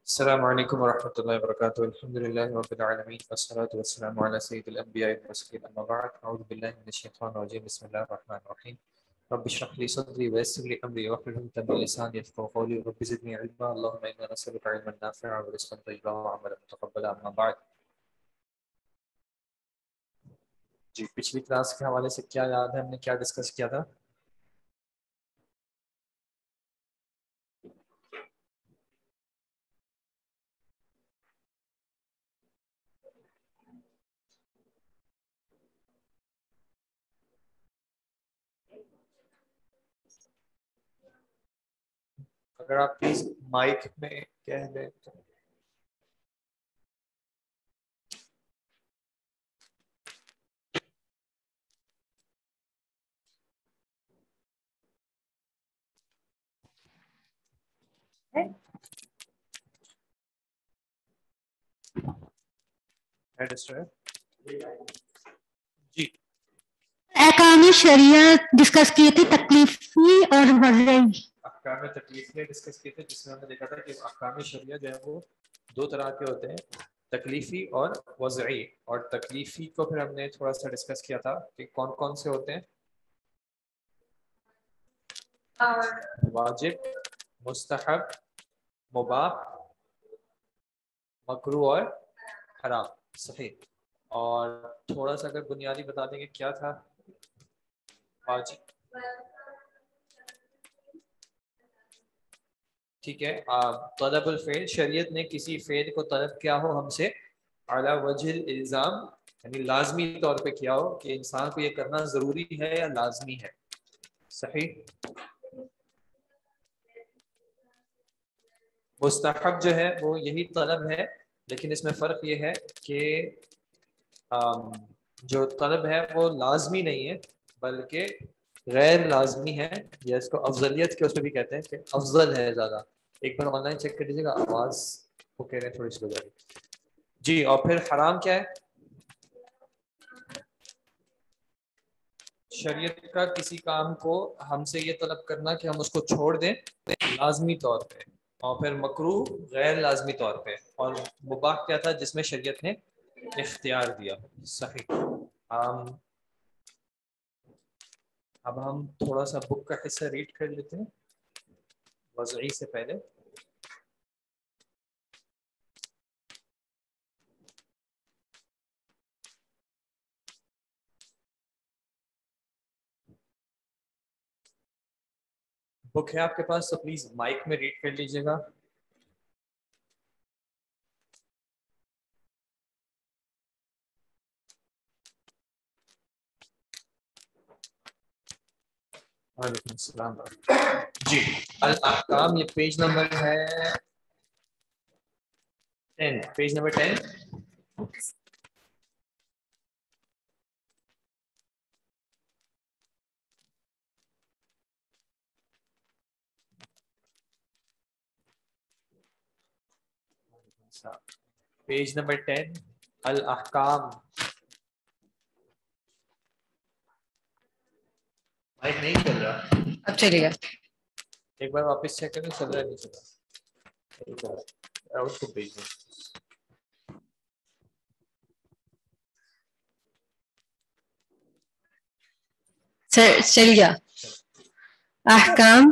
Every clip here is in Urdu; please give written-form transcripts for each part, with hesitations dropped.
السلام علیکم ورحمۃ اللہ وبرکاتہ الحمد للہ رب العالمین والصلاة والسلام علی سید الانبیاء والمرسلین اما بعد اعوذ باللہ من الشیطان الرجیم بسم اللہ الرحمن الرحیم رب اشرح لی صدری ویسر لی امری واحلل عقدۃ من لسانی یفقهوا قولی رب زدنی علما اللهم انا نسألک علما نافعا ورزقا طیبا وعملا متقبلا اما بعد. جی پچھلی کلاس کے حوالے سے کیا یاد ہے ہم نے کیا ڈسکس کیا تھا؟ اگر آپ پلیز مائک میں کہہ دیں تو. جی احکام شریعت ڈسکس کیے تھے، تکلیفی اور وضعی. احکام تکلیفی ڈسکس کیے تھے جس میں ہم نے دیکھا تھا کہ احکام شریعہ جو ہے وہ دو طرح کے ہوتے ہیں، تکلیفی اور وضعی. اور تکلیفی کو پھر ہم نے تھوڑا سا ڈسکس کیا تھا کہ کون کون سے ہوتے ہیں، واجب، مستحب، مباح، مکروہ اور حرام. صحیح. اور تھوڑا سا اگر بنیادی بتا دیں گے کیا تھا واجب. ٹھیک ہے. طلب الفعل، شریعت نے کسی فعل کو طلب کیا ہو ہم سے علی وجہ الالزام، یعنی لازمی طور پہ کیا ہو کہ انسان کو یہ کرنا ضروری ہے یا لازمی ہے. صحیح. مستحب جو ہے وہ یہی طلب ہے، لیکن اس میں فرق یہ ہے کہ جو طلب ہے وہ لازمی نہیں ہے بلکہ غیر لازمی ہے، یا اس کو افضلیت کے اس پہ بھی کہتے ہیں کہ افضل ہے زیادہ. ایک بار آن لائن چیک کر لیجیے گا، آواز وہ کہہ رہے ہیں تھوڑی سی ہو جائے گی. جی. اور پھر حرام کیا ہے؟ شریعت کا کسی کام کو ہم سے یہ طلب کرنا کہ ہم اس کو چھوڑ دیں لازمی طور پہ، اور پھر مکروہ غیر لازمی طور پہ، اور مباح کیا تھا جس میں شریعت نے اختیار دیا. صحیح. اب ہم تھوڑا سا بک کا حصہ ریڈ کر لیتے ہیں وضعی سے پہلے. بک ہے آپ کے پاس تو پلیز مائک میں ریڈ کر لیجیے گا. وعلیکم السلام. جی الاحکام، یہ پیج نمبر ہے 10، پیج نمبر 10. پیج نمبر 10 الاحکام. مائک نہیں چل رہا، اب چلے گا. ایک بار واپس چیک کریں چل رہا ہے نہیں چل رہا. اس کو بھیج دیں. چل گیا. احکام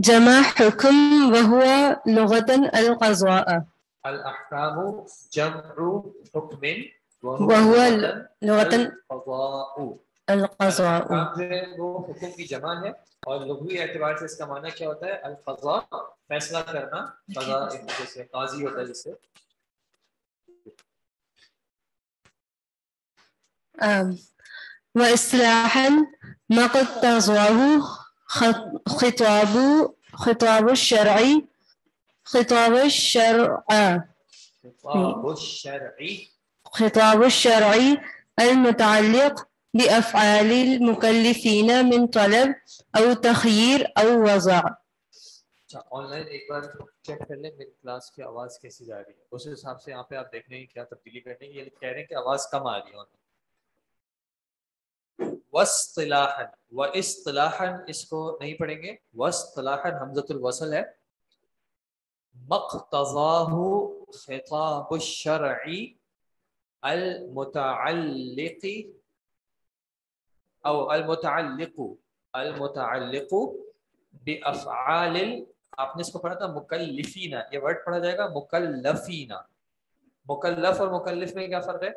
جمع حکم وهو لغة القضاء. الاحکام جمع حکم وهو لغة القضاء. القضاء. الاحکام جو ہے وہ حکم کی جمع ہے، اور لغوی اعتبار سے اس کا معنی کیا ہوتا ہے؟ القضاء، فیصلہ کرنا. قضاء جیسے قاضی ہوتا ہے جس سے. واصطلاحا ما اقتضاه خطاب الشرعي خطاب الشرعي المتعلق بأفعال المكلفين من طلب أو تخيير أو وضع. اچھا آن لائن ایک بار چیک کر لیں میری کلاس کی آواز کیسی جا رہی ہے، اس حساب سے یہاں پہ آپ دیکھ لیں کیا تبدیلی کرنے کی. یہ کہہ رہے ہیں کہ آواز کم آ رہی ہے. واصطلاحا، واصطلاحا اس کو نہیں پڑھیں گے، واصطلاحا حمزۃ الوصل ہے. مقتضاہ خطاب الشرعی المتعلق او المتعلق بافعال، آپ نے اس کو پڑھا تھا مکلفین، یہ ورڈ پڑھا جائے گا مکلفین. مکلف اور مکلف میں کیا فرق ہے؟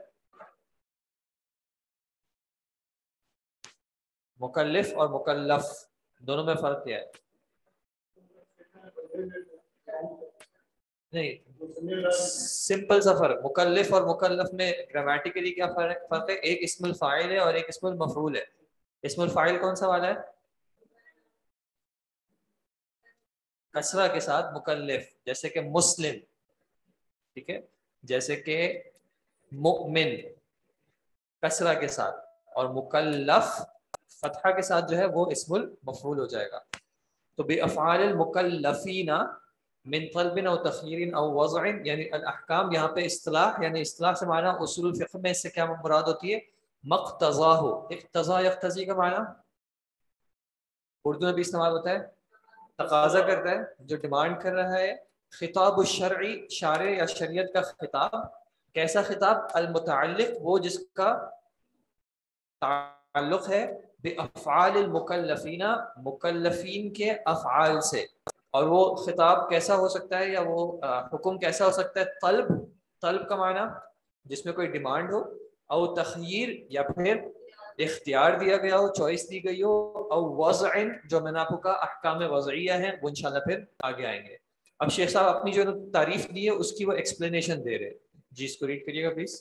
مکلف اور مکلف دونوں میں فرق کیا ہے؟ نہیں، سمپل سا فرق. مکلف اور مکلف میں گرامیٹیکلی کیا فرق ہے؟ ایک اسم الفاعل ہے اور ایک اسم المفعول ہے. اسم الفاعل کون سا والا ہے؟ کسرہ کے ساتھ مکلف، جیسے کہ مسلم، ٹھیک ہے، جیسے کہ مؤمن کسرہ کے ساتھ، اور مکلف فتحہ کے ساتھ جو ہے وہ اسم المفعول ہو جائے گا. تو بافعال المکلفین من طلب او تخیر او وضع، یعنی الاحکام یہاں پہ اصطلاح، یعنی اصطلاح سے معنی اصول الفقہ میں اس سے کیا مراد ہوتی ہے؟ مقتضاہ. اقتضا یقتضی کا معنی اردو میں بھی استعمال ہوتا ہے، تقاضا کرتا ہے، جو ڈیمانڈ کر رہا ہے. خطاب الشرعی، شارع یا شریعت کا خطاب. کیسا خطاب؟ المتعلق، وہ جس کا تعلق ہے بافعال المکلفین، مکلفین کے افعال سے. اور وہ خطاب کیسا ہو سکتا ہے، یا وہ حکم کیسا ہو سکتا ہے؟ طلب کا معنی جس میں کوئی ڈیمانڈ ہو، او تخییر یا پھر اختیار دیا گیا ہو، چوائس دی گئی ہو، او وضع، جو میں نے آپ کو کہا احکام وضعیہ ہیں، وہ انشاءاللہ پھر آگے آئیں گے. اب شیخ صاحب اپنی جو تعریف دی ہے اس کی وہ ایکسپلینیشن دے رہے. جی اس کو ریڈ کریے گا پلیز.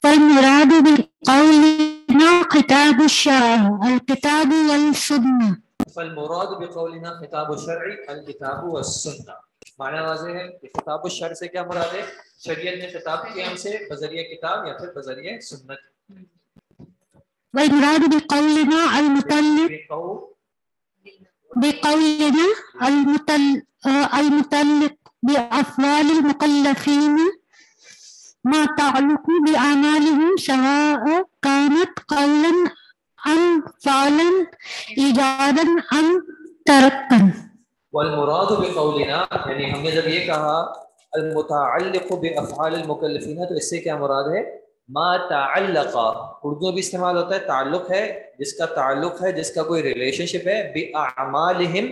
فالمراد بقولنا خطاب الشرع الكتاب والسنة. فالمراد بقولنا خطاب الشرع الکتاب والسنہ. معنی واضح ہے کہ خطاب الشرع سے کیا مراد ہے؟ شریعت نے خطاب کیا ہم سے بذریعہ کتاب یا پھر بذریعہ سنت. والمراد بقولنا المتعلق بأفعال المكلفين ما تعلق بأعمالهم سواء كانت قولا أم فعلا إيجادا أم تركا. والمراد بقولنا، یعنی ہم نے جب یہ کہا المتعلق بافعال المکلفین، تو اس سے کیا مراد ہے؟ ما تعلق، اردو میں بھی استعمال ہوتا ہے، تعلق ہے جس کا تعلق ہے، جس کا کوئی ریلیشن شپ ہے، باعمالہم،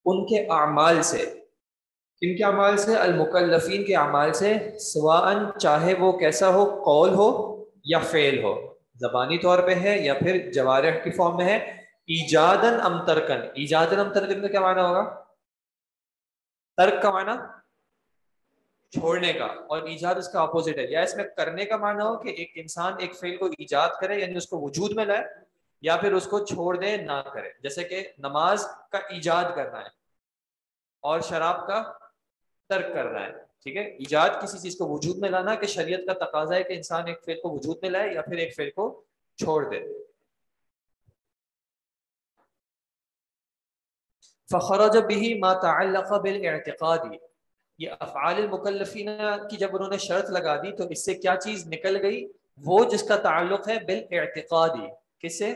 ان کے اعمال سے. کن کے اعمال سے؟ المکلفین کے اعمال سے. سواءً، چاہے وہ کیسا ہو، قول ہو یا فعل ہو، زبانی طور پہ ہے یا پھر جوارح کی فارم میں ہے. ایجاداً ام ترکن، ایجاداً ام ترکن کا کیا معنی ہوگا؟ ترک کا معنی چھوڑنے کا، اور ایجاد اس کا اپوزٹ ہے. یا اس میں کرنے کا معنی ہو کہ ایک انسان ایک فعل کو ایجاد کرے، یعنی اس کو وجود میں لائے، یا پھر اس کو چھوڑ دے، نہ کرے. جیسے کہ نماز کا ایجاد کرنا ہے اور شراب کا ترک کرنا ہے. ٹھیک ہے، ایجاد کسی چیز کو وجود میں لانا کہ شریعت کا تقاضا ہے کہ انسان ایک فعل کو وجود میں لائے یا پھر ایک فعل کو چھوڑ دے. فخرج به ما تعلق بالاعتقاد، یہ افعال المکلفین کی جب انہوں نے شرط لگا دی تو اس سے کیا چیز نکل گئی؟ وہ جس کا تعلق ہے بالاعتقادی، کس سے؟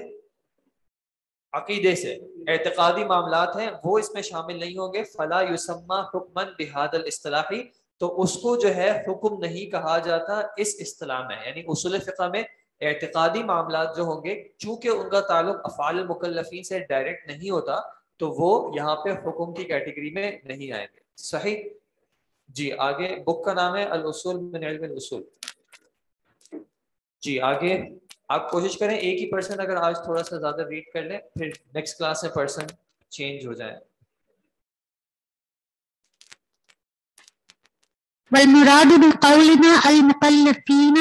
عقیدے سے. اعتقادی معاملات ہیں وہ اس میں شامل نہیں ہوں گے. فلا یسمى حکما بهذا الاصطلاح، تو اس کو جو ہے حکم نہیں کہا جاتا اس اصطلاح میں. یعنی اصول فقہ میں اعتقادی معاملات جو ہوں گے، چونکہ ان کا تعلق افعال المکلفین سے ڈائریکٹ نہیں ہوتا، تو وہ یہاں پہ حکم کی کیٹیگری میں نہیں آئیں گے. صحیح جی. آگے بک کا نام ہے الاصول من علم الاصول. جی آگے آپ کوشش کریں ایک ہی پرسن اگر آج تھوڑا سا زیادہ ریڈ کر لیں، پھر نیکسٹ کلاس میں پرسن چینج ہو جائے. والمراد بقولنا المكلفين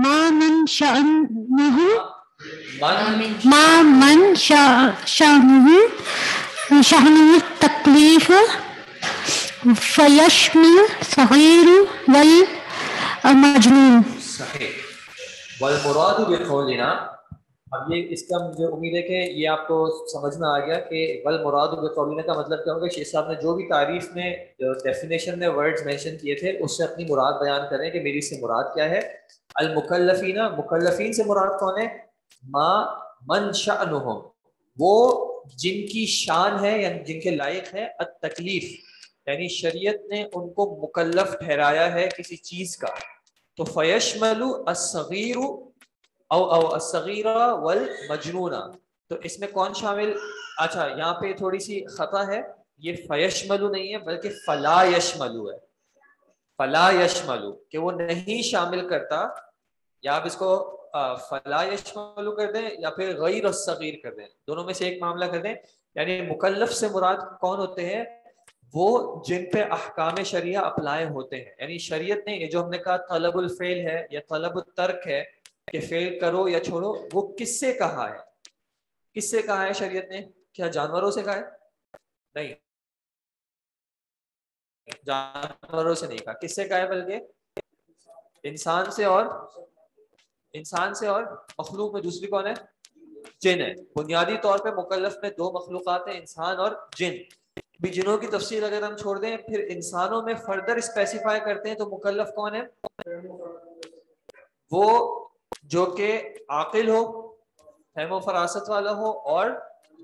ما من شأنه التكليف فيشمل صغير والمجنون. صحیح. والمراد بقولنا، اب یہ اس کا مجھے امید ہے کہ یہ آپ کو سمجھ میں آ گیا کہ والمراد بقولنا کا مطلب کیا ہوگا. شیخ صاحب نے جو بھی تعریف میں ڈیفینیشن میں ورڈز مینشن کیے تھے اس سے اپنی مراد بیان کریں کہ میری اس سے مراد کیا ہے. المکلفین، مکلفین سے مراد کون ہے؟ ما من شأنہم، وہ جن کی شان ہے یا جن کے لائق ہے التکلیف، یعنی شریعت نے ان کو مکلف ٹھہرایا ہے کسی چیز کا، تو فیشمل الصغیر او الصغیرہ والمجنون، تو اس میں کون شامل؟ اچھا یہاں پہ تھوڑی سی خطا ہے، یہ فیشمل نہیں ہے بلکہ فلا یشمل ہے، فلا یشمل کہ وہ نہیں شامل کرتا، یا آپ اس کو فلا یشمل کر دیں یا پھر غیر الصغیر کر دیں، دونوں میں سے ایک معاملہ کر دیں. یعنی مکلف سے مراد کون ہوتے ہیں؟ وہ جن پہ احکام شریعہ اپلائی ہوتے ہیں. یعنی شریعت نے یہ جو ہم نے کہا طلب الفعل ہے یا طلب الترک ہے کہ فعل کرو یا چھوڑو، وہ کس سے کہا ہے؟ کس سے کہا ہے شریعت نے؟ کیا جانوروں سے کہا ہے؟ نہیں، جانوروں سے نہیں کہا. کس سے کہا ہے؟ بلکہ انسان سے، اور انسان سے اور مخلوق میں دوسری کون ہے؟ جن ہے. بنیادی طور پہ مکلف میں دو مخلوقات ہیں، انسان اور جن. بھی جنوں کی تفصیل اگر ہم چھوڑ دیں، پھر انسانوں میں فردر اسپیسیفائی کرتے ہیں تو مکلف کون ہے؟ وہ جو کہ عاقل ہو، فہم و فراست والا ہو اور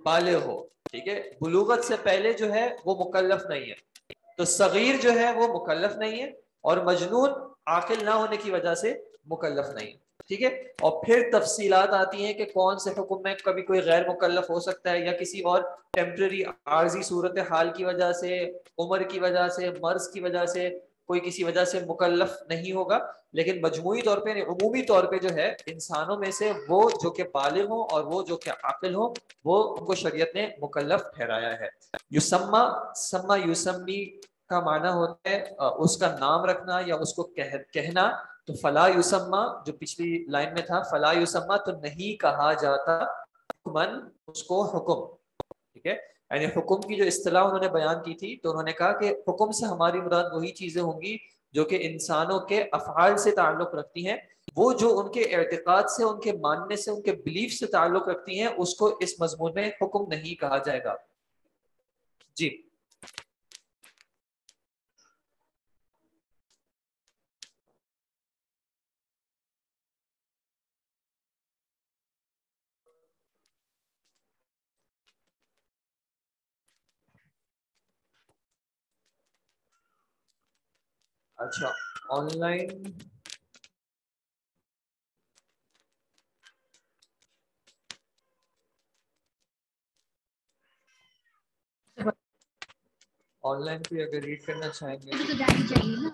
بالغ ہو. ٹھیک ہے، بلوغت سے پہلے جو ہے وہ مکلف نہیں ہے. تو صغیر جو ہے وہ مکلف نہیں ہے، اور مجنون عاقل نہ ہونے کی وجہ سے مکلف نہیں ہے. ٹھیک ہے، اور پھر تفصیلات آتی ہیں کہ کون سے حکم میں کبھی کوئی غیر مکلف ہو سکتا ہے، یا کسی اور ٹیمپرری عارضی صورت حال کی وجہ سے، عمر کی وجہ سے، مرض کی وجہ سے، کوئی کسی وجہ سے مکلف نہیں ہوگا. لیکن مجموعی طور پہ، عمومی طور پہ جو ہے انسانوں میں سے وہ جو کہ بالغ ہوں اور وہ جو کہ عاقل ہوں، وہ ان کو شریعت نے مکلف ٹھہرایا ہے. یسما سما یسمی کا معنی ہوتا ہے اس کا نام رکھنا یا اس کو کہنا. تو فلا یسما جو پچھلی لائن میں تھا، فلا یسما تو نہیں کہا جاتا حکمن اس کو حکم. ٹھیک ہے، یعنی حکم کی جو اصطلاح انہوں نے بیان کی تھی، تو انہوں نے کہا کہ حکم سے ہماری مراد وہی چیزیں ہوں گی جو کہ انسانوں کے افعال سے تعلق رکھتی ہیں. وہ جو ان کے اعتقاد سے، ان کے ماننے سے، ان کے بلیف سے تعلق رکھتی ہیں، اس کو اس مضمون میں حکم نہیں کہا جائے گا. جی اچھا، آن لائن پہ اگر ریڈ کرنا چاہیں گے تو جانی چاہیے نا.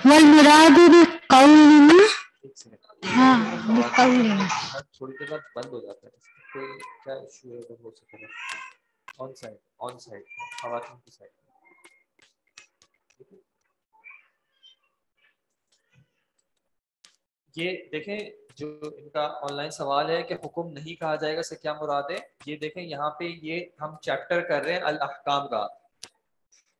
والمراد بالقول، ہاں بالقول تھوڑی دیر بعد بند ہو جاتا ہے، کوئی کیا ایشو ہے اگر ہو سکے آن سائڈ خواتین کی سائڈ. یہ دیکھیں جو ان کا آن لائن سوال ہے کہ حکم نہیں کہا جائے گا سے کیا مراد ہے، یہ دیکھیں یہاں پہ یہ ہم چیپٹر کر رہے ہیں الاحکام کا.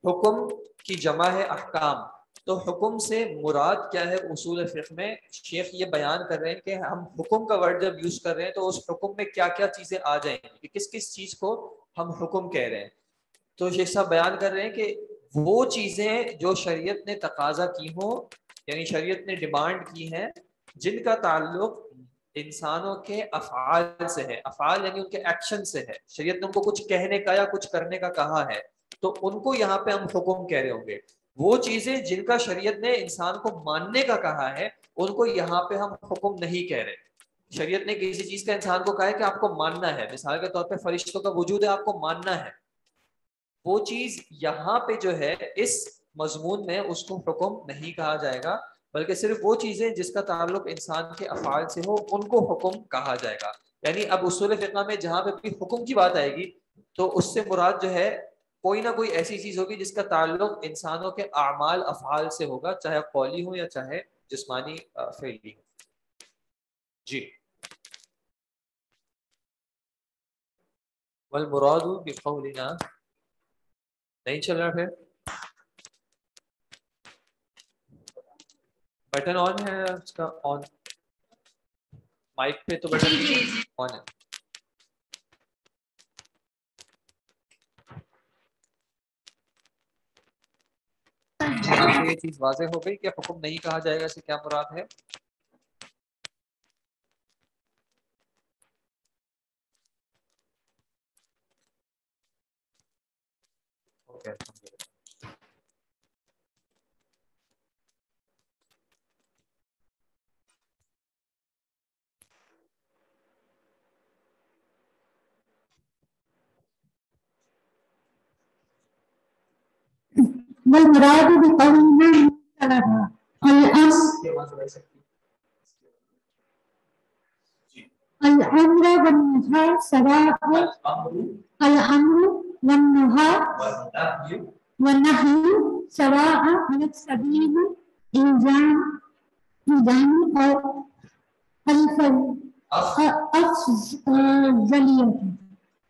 حکم کی جمع ہے احکام، تو حکم سے مراد کیا ہے؟ اصول فقہ میں شیخ یہ بیان کر رہے ہیں کہ ہم حکم کا ورڈ جب یوز کر رہے ہیں تو اس حکم میں کیا کیا چیزیں آ جائیں گی، کس کس چیز کو ہم حکم کہہ رہے ہیں. تو شیخ صاحب بیان کر رہے ہیں کہ وہ چیزیں جو شریعت نے تقاضا کی ہوں، یعنی شریعت نے ڈیمانڈ کی ہیں، جن کا تعلق انسانوں کے افعال سے ہے. افعال یعنی ان کے ایکشن سے ہے. شریعت نے ان کو کچھ کہنے کا یا کچھ کرنے کا کہا ہے، تو ان کو یہاں پہ ہم حکم کہہ رہے ہوں گے. وہ چیزیں جن کا شریعت نے انسان کو ماننے کا کہا ہے، ان کو یہاں پہ ہم حکم نہیں کہہ رہے. شریعت نے کسی چیز کا انسان کو کہا ہے کہ آپ کو ماننا ہے، مثال کے طور پہ فرشتوں کا وجود ہے، آپ کو ماننا ہے. وہ چیز یہاں پہ جو ہے اس مضمون میں اس کو حکم نہیں کہا جائے گا، بلکہ صرف وہ چیزیں جس کا تعلق انسان کے افعال سے ہو ان کو حکم کہا جائے گا. یعنی اب اصول فقہ میں جہاں پہ بھی حکم کی بات آئے گی تو اس سے مراد جو ہے کوئی نہ کوئی ایسی چیز ہوگی جس کا تعلق انسانوں کے اعمال افعال سے ہوگا، چاہے قولی ہو یا چاہے جسمانی فعلی ہو. جی والمراد بقولنا نہیں چل رہا، پھر بٹن آن ہے اس کا، آن مائک پہ تو بٹن آن ہے. یہ چیز واضح ہو گئی کہ حکم نہیں کہا جائے گا، اس سے کیا مراد ہے؟ اوکے الحمدللہ. والمراد بقولنا طلبا الأمر والنهي سواء الأمر والنهي سواء على السبيل إلزام أو الأفضلية.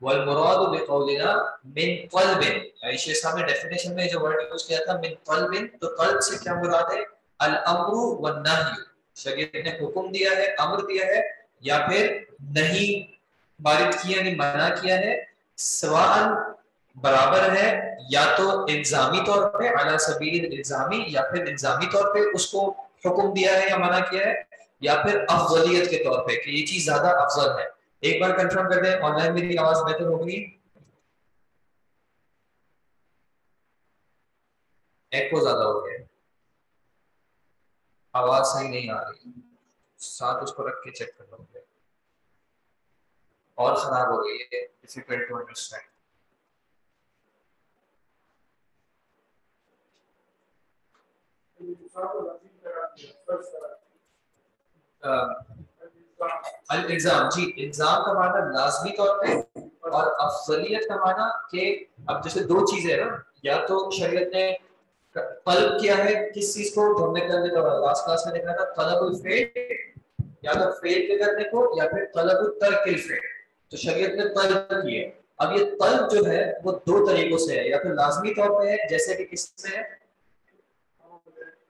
والمراد بقولنا من طلب. عائشہ صاحب نے ڈیفینیشن میں جو ورڈ یوز کیا تھا من طلب، تو طلب سے کیا مراد ہے؟ الامر والنہی. شریعت نے حکم دیا ہے، امر دیا ہے، یا پھر نہیں وارد کیا یعنی منع کیا ہے. سواء برابر ہے، یا تو الزامی طور پہ علی سبیل الزامی، یا پھر الزامی طور پہ اس کو حکم دیا ہے یا منع کیا ہے، یا پھر افضلیت کے طور پہ کہ یہ چیز زیادہ افضل ہے. ایک بار کنفرم کر دیں آن لائن میری آواز بہتر ہوگی؟ ایکو زیادہ ہو گیا، آواز صحیح نہیں آ رہی، ساتھ اس کو رکھ کے چیک کر لو. اور خراب ہو گئی ہے، ڈیفیکلٹ ٹو انڈرسٹینڈ. الالزام، جی الزام کا معنی لازمی طور پہ، اور افضلیت کا معنی کہ اب جیسے دو چیزیں نا، یا تو شریعت نے طلب کیا ہے کس چیز کو، جو ہم نے کل لاسٹ کلاس میں دیکھا تھا طلب الفعل، یا تو فعل کے کرنے کو، یا پھر طلب ترک الفعل. تو شریعت نے طلب کی ہے. اب یہ طلب جو ہے وہ دو طریقوں سے ہے، یا تو لازمی طور پہ ہے جیسے کہ کس میں ہے،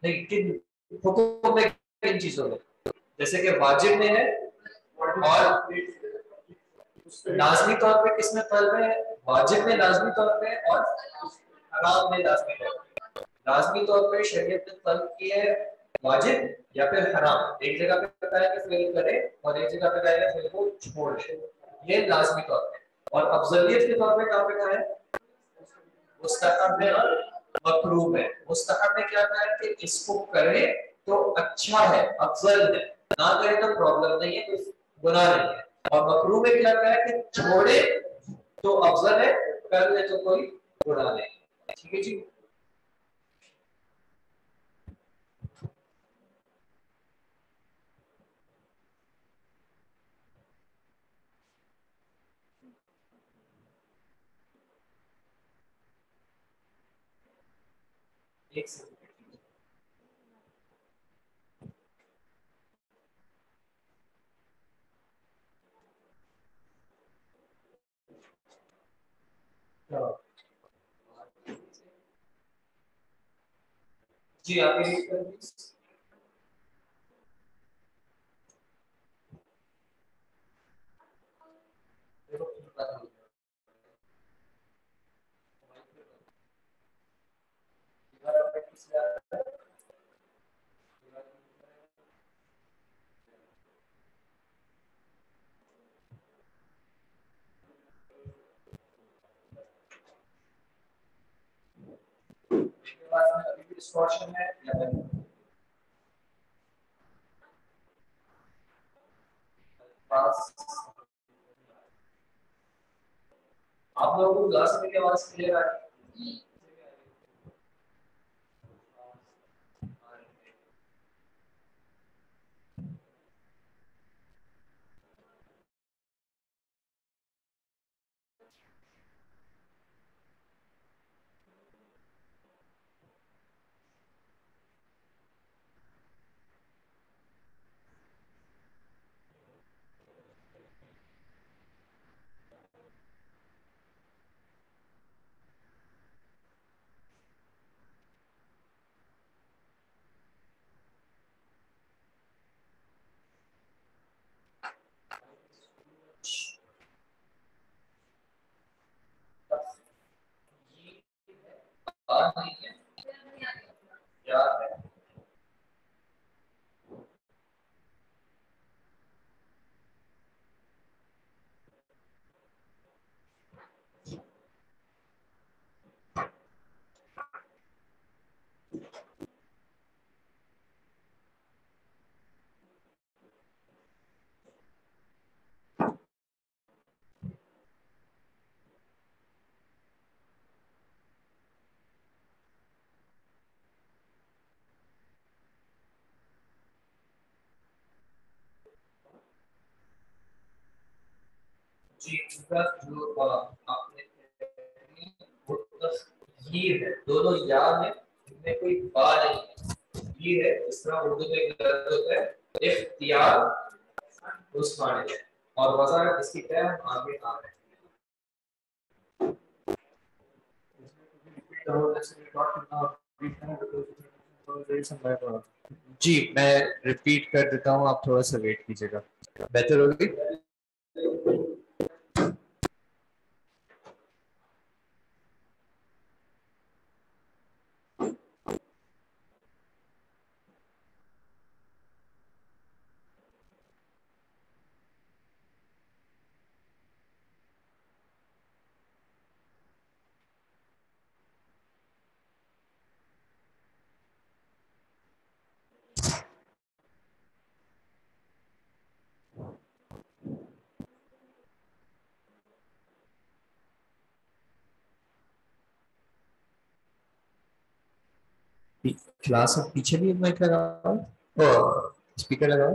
نہیں کن حکم میں، کن چیزوں میں، جیسے کہ واجب میں ہے، اور لازمی طور پہ کس میں طلب ہے، واجب میں لازمی طور پہ، اور حرام میں لازمی طور پہ. لازمی طور پہ شریعت نے طلب کی ہے واجب یا پھر حرام. ایک جگہ پہ بتایا کہ فعل کرے، اور ایک جگہ پہ بتایا کہ فعل کو چھوڑ دے، یہ لازمی طور پہ. اور افضلیت کے طور پہ کہاں پہ کہا ہے؟ مستحب میں اور مکروہ میں. مستحب میں کیا کہا ہے کہ اس کو کرے تو اچھا ہے، افضل ہے، نہ کرے تو پرابلم نہیں ہے، کوئی گناہ نہیں ہے. اور مکروہ میں کیا کہا ہے کہ چھوڑے تو افضل ہے، کر لے تو کوئی گناہ نہیں. ٹھیک ہے جی. ایک سیکنڈ. جی آپ ریڈ کریں پلیز. ابھی بھی ڈسٹورشن ہے یا آپ لوگوں کو کلاس میں آواز کلیئر آ رہی ہے؟ نہیں ہے کیا ہے؟ جی جو آپ نے وہ تخیر ہے، دونوں یا میں ان میں کوئی با نہیں ہے، یہ ہے اس طرح اردو میں ایک لفظ ہوتا ہے اختیار، اس معنی میں، اور وضاحت اس کی کیا ہم آگے آ رہے ہیں۔ جی میں ریپیٹ کر دیتا ہوں، آپ تھوڑا سا ویٹ کیجیے گا، بہتر ہوگی۔ کلاس میں پیچھے بھی مائک لگاؤ، اسپیکر لگاؤ،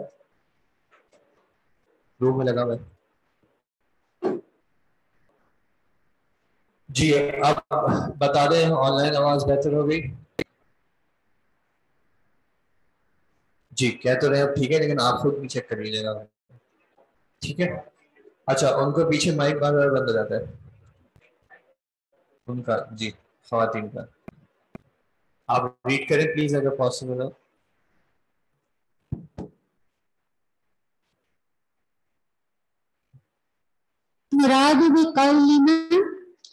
روم میں لگا ہوا ہے۔ جی اب بتا دیں آن لائن آواز بہتر ہو گئی؟ جی کہہ تو رہے اب ٹھیک ہے، لیکن آپ خود بھی چیک کر لیجیے گا، ٹھیک ہے؟ اچھا ان کو پیچھے مائک بار بار بند ہو جاتا ہے ان کا، جی خواتین کا۔ آپ ریڈ کریں پلیز اگر پاسبل ہو۔ مراد بقولنا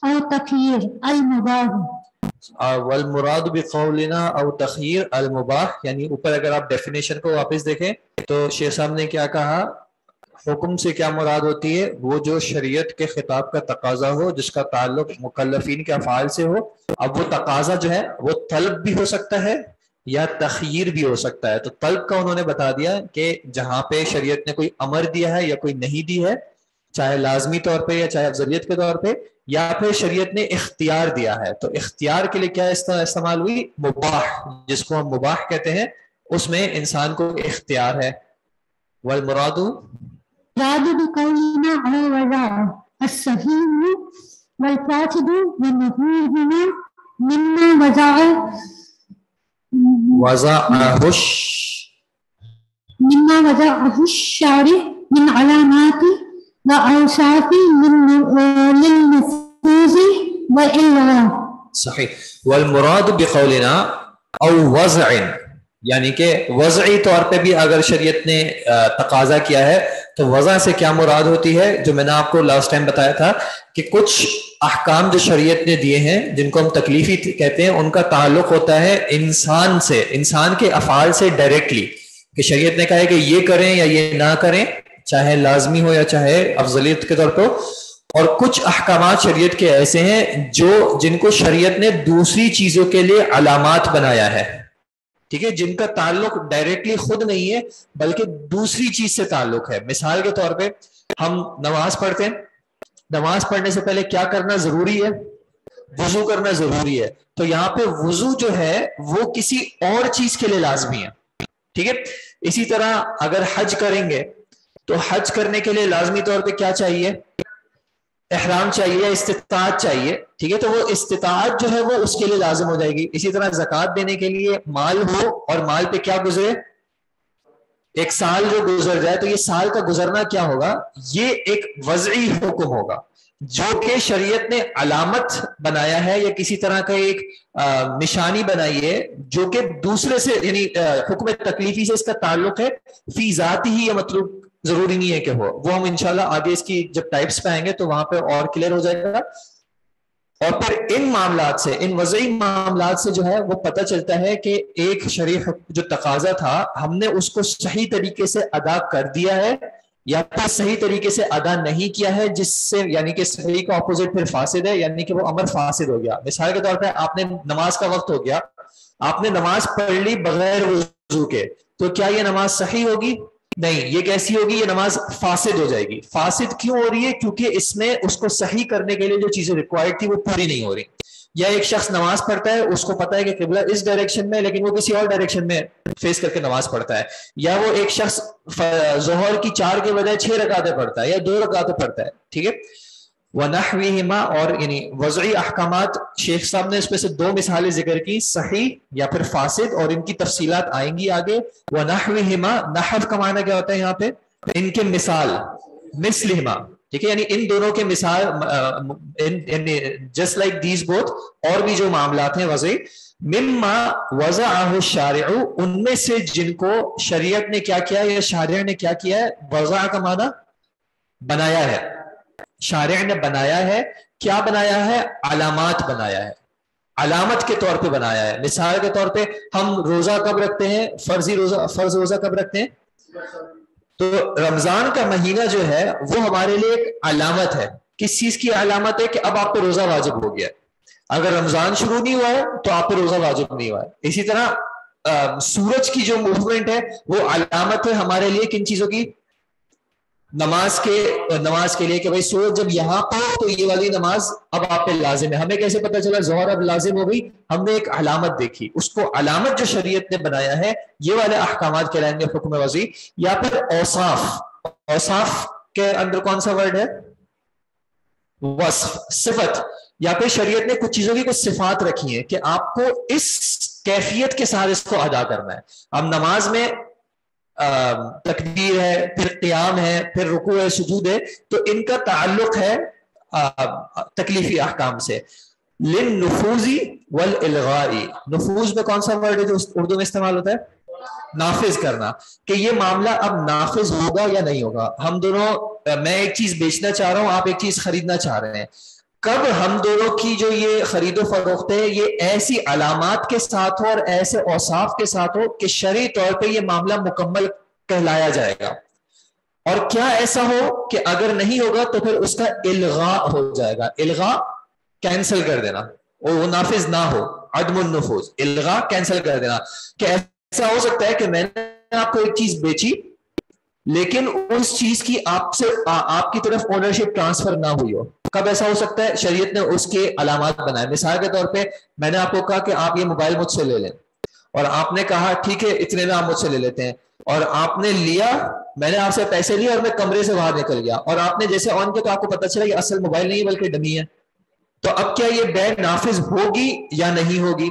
او تخیر المباح، والمراد بقولنا او تخیر المباح، یعنی اوپر اگر آپ ڈیفینیشن کو واپس دیکھیں تو شیخ صاحب نے کیا کہا، حکم سے کیا مراد ہوتی ہے، وہ جو شریعت کے خطاب کا تقاضا ہو جس کا تعلق مکلفین کے افعال سے ہو۔ اب وہ تقاضا جو ہے وہ طلب بھی ہو سکتا ہے یا تخیر بھی ہو سکتا ہے، تو طلب کا انہوں نے بتا دیا کہ جہاں پہ شریعت نے کوئی امر دیا ہے یا کوئی نہیں دی ہے، چاہے لازمی طور پہ یا چاہے افضلیت کے طور پہ، یا پھر شریعت نے اختیار دیا ہے، تو اختیار کے لیے کیا استعمال ہوئی، مباح، جس کو ہم مباح کہتے ہیں، اس میں انسان کو اختیار ہے۔ والمراد مراد بقولنا او وضع الصحیح والفاسد ونحوهما مما وضعه الشارع من علامات وأوصاف للنفوذ وإلا۔ صحیح۔ والمراد بقولنا او وضع، یعنی کہ وضعی طور پہ بھی اگر شریعت نے تقاضا کیا ہے تو وضع سے کیا مراد ہوتی ہے، جو میں نے آپ کو لاسٹ ٹائم بتایا تھا کہ کچھ احکام جو شریعت نے دیے ہیں جن کو ہم تکلیفی کہتے ہیں، ان کا تعلق ہوتا ہے انسان سے، انسان کے افعال سے ڈائریکٹلی، کہ شریعت نے کہا ہے کہ یہ کریں یا یہ نہ کریں، چاہے لازمی ہو یا چاہے افضلیت کے طور پر۔ اور کچھ احکامات شریعت کے ایسے ہیں جن کو شریعت نے دوسری چیزوں کے لیے علامات بنایا ہے، ٹھیک ہے، جن کا تعلق ڈائریکٹلی خود نہیں ہے بلکہ دوسری چیز سے تعلق ہے۔ مثال کے طور پہ ہم نماز پڑھتے ہیں، نماز پڑھنے سے پہلے کیا کرنا ضروری ہے، وضو کرنا ضروری ہے، تو یہاں پہ وضو جو ہے وہ کسی اور چیز کے لیے لازمی ہے، ٹھیک ہے۔ اسی طرح اگر حج کریں گے تو حج کرنے کے لیے لازمی طور پہ کیا چاہیے، احرام چاہیے، استطاعت چاہیے، ٹھیک ہے، تو وہ استطاعت جو ہے وہ اس کے لیے لازم ہو جائے گی۔ اسی طرح زکوٰۃ دینے کے لیے مال ہو اور مال پہ کیا گزرے، ایک سال جو گزر جائے، تو یہ سال کا گزرنا کیا ہوگا، یہ ایک وضعی حکم ہوگا جو کہ شریعت نے علامت بنایا ہے یا کسی طرح کا ایک نشانی بنائی ہے، جو کہ دوسرے سے، یعنی حکم تکلیفی سے اس کا تعلق ہے، فی ذاتی ہی یہ مطلوب ضروری نہیں ہے کہ وہ ہم انشاءاللہ آگے اس کی جب ٹائپس پہ آئیں گے تو وہاں پہ اور کلیئر ہو جائے گا۔ اور پھر ان معاملات سے، ان وضعی معاملات سے جو ہے وہ پتہ چلتا ہے کہ ایک شرعی جو تقاضا تھا ہم نے اس کو صحیح طریقے سے ادا کر دیا ہے یا پھر صحیح طریقے سے ادا نہیں کیا ہے، جس سے یعنی کہ صحیح کا اپوزٹ پھر فاسد ہے، یعنی کہ وہ امر فاسد ہو گیا۔ مثال کے طور پہ آپ نے نماز کا وقت ہو گیا، آپ نے نماز پڑھ لی بغیر وضو کے، تو کیا یہ نماز صحیح ہوگی؟ نہیں، یہ کیسی ہوگی، یہ نماز فاسد ہو جائے گی۔ فاسد کیوں ہو رہی ہے؟ کیونکہ اس میں اس کو صحیح کرنے کے لیے جو چیزیں ریکوائرڈ تھی وہ پوری نہیں ہو رہی۔ یا ایک شخص نماز پڑھتا ہے اس کو پتا ہے کہ قبلہ اس ڈائریکشن میں لیکن وہ کسی اور ڈائریکشن میں فیس کر کے نماز پڑھتا ہے, یا وہ ایک شخص ظہر کی 4 کے بجائے 6 رکعتیں پڑھتا ہے یا 2 رکعتیں پڑھتا ہے, ٹھیک ہے. وَنَحْوِهِمَا, اور یعنی وضعی احکامات شیخ صاحب نے اس میں سے 2 مثالیں ذکر کی, صحیح یا پھر فاسد, اور ان کی تفصیلات آئیں گی آگے. وَنَحْوِهِمَا, نحو کا معنی کیا ہوتا ہے یہاں پہ, ان کے مثال, مثلہما, ٹھیک ہے, یعنی ان دونوں کے مثال, جسٹ لائک دیز بوتھ, اور بھی جو معاملات ہیں وضعی, مما وضعہ الشارع, ان میں سے جن کو شریعت نے کیا کیا یا شارع نے کیا کیا ہے. وضع کا معنی بنایا ہے, شارع نے بنایا ہے. کیا بنایا ہے؟ علامات بنایا ہے, علامت کے طور پہ بنایا ہے. مثال کے طور پہ ہم روزہ کب رکھتے ہیں, فرض روزہ کب رکھتے ہیں؟ تو رمضان کا مہینہ جو ہے وہ ہمارے لیے ایک علامت ہے. کس چیز کی علامت ہے؟ کہ اب آپ پہ روزہ واجب ہو گیا ہے. اگر رمضان شروع نہیں ہوا ہے تو آپ پہ روزہ واجب نہیں ہوا ہے. اسی طرح سورج کی جو موومنٹ ہے وہ علامت ہے ہمارے لیے کن چیزوں کی؟ نماز کے لیے, کہ بھائی سورج جب یہاں پہ تو یہ والی نماز اب آپ پہ لازم ہے. ہمیں کیسے پتا چلا ظہر اب لازم ہو گئی؟ ہم نے ایک علامت دیکھی, اس کو علامت جو شریعت نے بنایا ہے یہ والے احکامات کہلائیں گے حکم وضعی. یا پھر اوصاف, اوصاف کے اندر کون سا ورڈ ہے؟ وصف, صفت. یا پھر شریعت نے کچھ چیزوں کی کچھ صفات رکھی ہیں کہ آپ کو اس کیفیت کے ساتھ اس کو ادا کرنا ہے. اب نماز میں تکبیر ہے, پھر قیام ہے, پھر رکوع ہے, سجود ہے, تو ان کا تعلق ہے تکلیفی احکام سے. للنفوذ والالغاء, نفوذ میں کون سا ورڈ ہے جو اردو میں استعمال ہوتا ہے؟ نافذ کرنا, کہ یہ معاملہ اب نافذ ہوگا یا نہیں ہوگا. ہم دونوں, میں ایک چیز بیچنا چاہ رہا ہوں, آپ ایک چیز خریدنا چاہ رہے ہیں, کب ہم دونوں کی جو یہ خرید و فروخت ہے یہ ایسی علامات کے ساتھ ہو اور ایسے اوصاف کے ساتھ ہو کہ شرعی طور پہ یہ معاملہ مکمل کہلایا جائے گا. اور کیا ایسا ہو کہ اگر نہیں ہوگا تو پھر اس کا الغاء ہو جائے گا. الغاء کینسل کر دینا, اور وہ نافذ نہ ہو. عدم النفوذ, الغاء کینسل کر دینا. کہ ایسا ہو سکتا ہے کہ میں نے آپ کو ایک چیز بیچی لیکن اس چیز کی آپ کی طرف اونرشپ ٹرانسفر نہ ہوئی ہو. کب ایسا ہو سکتا ہے؟ شریعت نے اس کے علامات بنائے. مثال کے طور پہ میں نے آپ کو کہا کہ آپ یہ موبائل مجھ سے لے لیں, اور آپ نے کہا ٹھیک ہے اتنے میں آپ مجھ سے لے لیتے ہیں, اور آپ نے لیا, میں نے آپ سے پیسے لیے اور میں کمرے سے باہر نکل گیا, اور آپ نے جیسے آن کیا تو آپ کو پتا چلا کہ اصل موبائل نہیں ہے بلکہ ڈمی ہے. تو اب کیا یہ بیع نافذ ہوگی یا نہیں ہوگی؟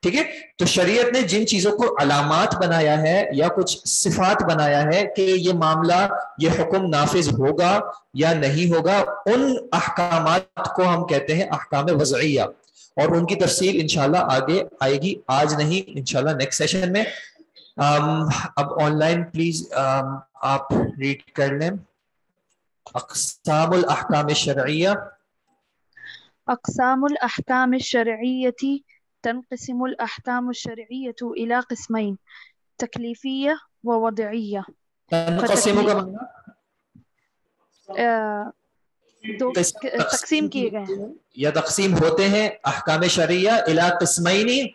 ٹھیک ہے. تو شریعت نے جن چیزوں کو علامات بنایا ہے یا کچھ صفات بنایا ہے کہ یہ معاملہ, یہ حکم نافذ ہوگا یا نہیں ہوگا, ان احکامات کو ہم کہتے ہیں احکام وضعیہ, اور ان کی تفصیل انشاءاللہ آگے آئے گی, آج نہیں انشاءاللہ نیکسٹ سیشن میں. اب آن لائن پلیز آپ ریڈ کر لیں. اقسام الاحکام الشرعیہ. اقسام الاحکام الشرعیہ تنقسم الاحکام الشرعیہ الى قسمین, تکلیفیہ و وضعیہ. تنقسم کا معنی دو تقسیم کیے گئے ہیں یا تقسیم ہوتے ہیں احکام شرعیہ الی قسمین,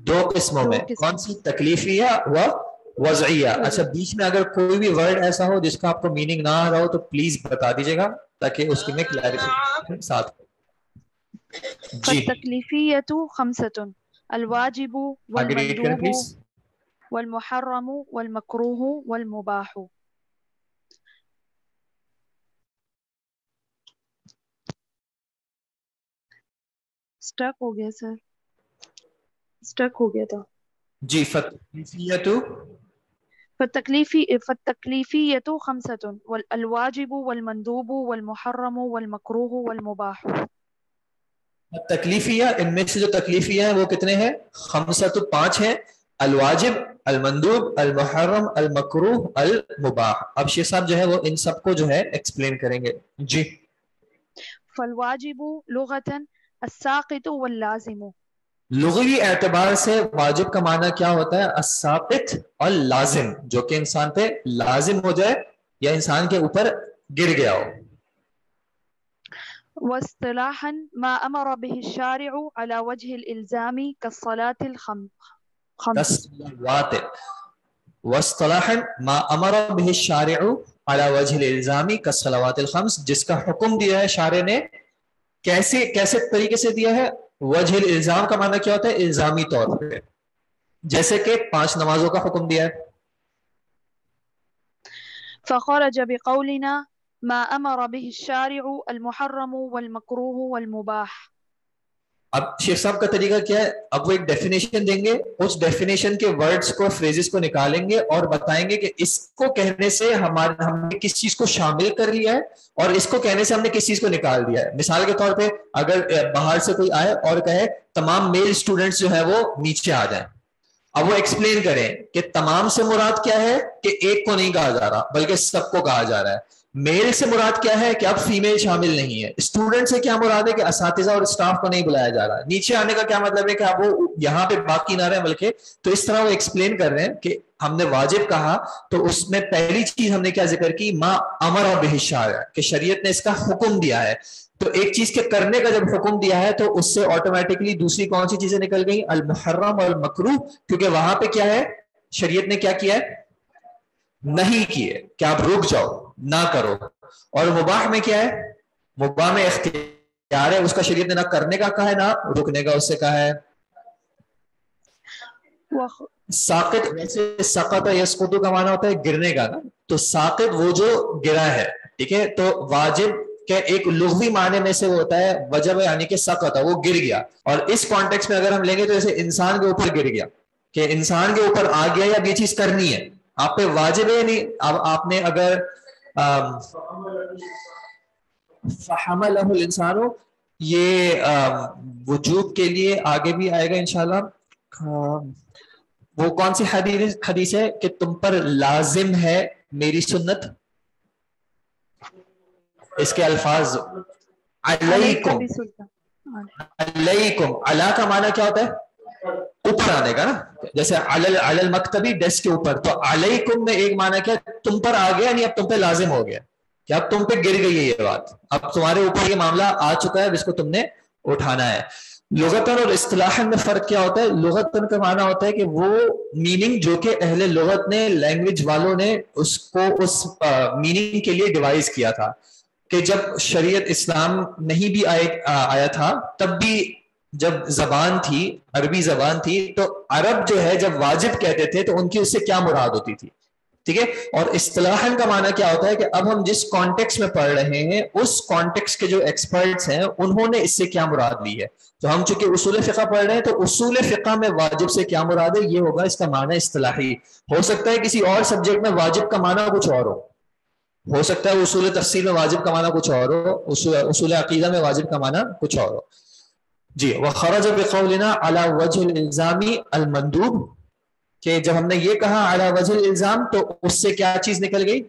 2 قسموں میں. کون سی؟ تکلیفیہ و وضعیہ. اچھا, بیچ میں اگر کوئی بھی ورڈ ایسا ہو جس کا آپ کو میننگ نہ آ رہا ہو تو پلیز بتا دیجیے گا تاکہ اس کی میں کلیریفیکیشن ساتھ. جی, فالتکلیفیۃ 5: الواجب والمندوب والمحرم والمکروہ والمباح. اسٹک ہو گیا سر, اسٹک ہو گیا تھا. جی, فالتکلیفیۃ 5: الواجب والمندوب والمحرم والمکروہ والمباح. تکلیفیہ, ان میں سے جو تکلیفیہ ہیں وہ کتنے ہیں؟ 5 ہیں. الواجب, المندوب, المحرم, المکروہ, المباح. اب شیخ صاحب جو ہے وہ ان سب کو جو ہے ایکسپلین کریں گے. جی. فالواجب لغۃ الساقط واللازم. لغوی اعتبار سے واجب کا معنی کیا ہوتا ہے؟ الساقط اور لازم, جو کہ انسان پہ لازم ہو جائے یا انسان کے اوپر گر گیا ہو. واصطلاحا ما امر به الشارع على وجه الالزام كالصلاة الخمس. واصطلاحا ما امر به الشارع على وجه الالزام كالصلوات الخمس, جس کا حکم دیا ہے شارع نے, کیسے طریقے سے دیا ہے؟ وجہ الالزام کا معنی کیا ہوتا ہے؟ الزامی طور پہ، جیسے کہ 5 نمازوں کا حکم دیا ہے. فخرج بقولنا ما أمر به الشارع المحرم والمكروه والمباح. اب شیخ صاحب کا طریقہ کیا ہے؟ اب وہ ایک ڈیفینیشن دیں گے، اس ڈیفینیشن کے ورڈز کو، فریزز کو نکالیں گے اور بتائیں گے کہ اس کو کہنے سے ہم نے کس چیز کو شامل کر لیا ہے اور اس کو کہنے سے ہم نے کس چیز کو نکال دیا ہے. مثال کے طور پہ اگر باہر سے کوئی آئے اور کہے تمام میل اسٹوڈنٹس جو ہے وہ نیچے آ جائیں، اب وہ ایکسپلین کریں کہ تمام سے مراد کیا ہے کہ ایک کو نہیں کہا جا رہا بلکہ سب کو کہا جا رہا ہے. میل سے مراد کیا ہے کہ اب فیمیل شامل نہیں ہے. اسٹوڈنٹ سے کیا مراد ہے کہ اساتذہ اور اسٹاف کو نہیں بلایا جا رہا. نیچے آنے کا کیا مطلب ہے کہ اب وہ یہاں پہ باقی نہ رہے بلکہ. تو اس طرح وہ ایکسپلین کر رہے ہیں کہ ہم نے واجب کہا تو اس میں پہلی چیز ہم نے کیا ذکر کی؟ ما امر بہ الشارع، کہ شریعت نے اس کا حکم دیا ہے. تو ایک چیز کے کرنے کا جب حکم دیا ہے تو اس سے آٹومیٹکلی دوسری کون سی چیزیں نکل گئی؟ المحرم اور المکروہ، کیونکہ وہاں پہ کیا ہے؟ شریعت نے کیا کیا ہے؟ نہیں کیے کہ آپ رک جاؤ نہ کرو. اور مباح میں کیا ہے؟ مباح میں اختیار ہے، اس کا شریعت نے نہ کرنے کا کہا ہے نہ رکنے کا اس سے کہا ہے. ساقط، ویسے سقط یسقط کا معنی ہوتا ہے گرنے کا نا، تو ساقط وہ جو گرا ہے، ٹھیک ہے. تو واجب کے ایک لغوی معنی میں سے وہ ہوتا ہے وجب، یعنی کہ سقط، وہ گر گیا. اور اس کانٹیکس میں اگر ہم لیں گے تو جیسے انسان کے اوپر گر گیا، کہ انسان کے اوپر آ گیا یا یہ چیز کرنی ہے آپ پہ واجب ہے نہیں. اب آپ نے اگر فحملہ الانسان، یہ وجوب کے لیے آگے بھی آئے گا انشاءاللہ. وہ کون سی حدیث ہے کہ تم پر لازم ہے میری سنت؟ اس کے الفاظ علیکم. علیکم، علا کا معنی کیا ہوتا ہے؟ اوپر آنے کا نا، جیسے علی المکتبی، ڈیسک کے اوپر. تو علیکم میں ایک معنی کیا؟ تم پر آ گیا، یعنی اب تم پہ لازم ہو گیا کہ اب تم پہ گر گئی ہے یہ بات، اب تمہارے اوپر یہ معاملہ آ چکا ہے جس کو تم نے اٹھانا ہے. لغتاً اور اصطلاحاً میں فرق کیا ہوتا ہے؟ لغتاً کا معنی ہوتا ہے کہ وہ میننگ جو کہ اہل لغت نے، لینگویج والوں نے اس کو اس میننگ کے لیے ڈیوائز کیا تھا. کہ جب شریعت اسلام نہیں بھی آیا تھا تب بھی جب زبان تھی، عربی زبان تھی، تو عرب جو ہے جب واجب کہتے تھے تو ان کی اس سے کیا مراد ہوتی تھی، ٹھیک ہے. اور اصطلاحاً کا معنی کیا ہوتا ہے کہ اب ہم جس کانٹیکس میں پڑھ رہے ہیں اس کانٹیکس کے جو ایکسپرٹس ہیں انہوں نے اس سے کیا مراد لی ہے. تو ہم چونکہ اصول فقہ پڑھ رہے ہیں تو اصول فقہ میں واجب سے کیا مراد ہے یہ ہوگا اس کا معنی اصطلاحی. ہو سکتا ہے کسی اور سبجیکٹ میں واجب کا معنی کچھ اور ہو سکتا ہے اصول تفسیر میں واجب کا معنی کچھ اور ہو، اصول عقیدہ میں واجب کا معنی کچھ اور ہو. جی، وخرج بقولنا على وجه الالزام المندوب، کہ جب ہم نے یہ کہا على وجه الالزام تو اس سے کیا چیز نکل گئی؟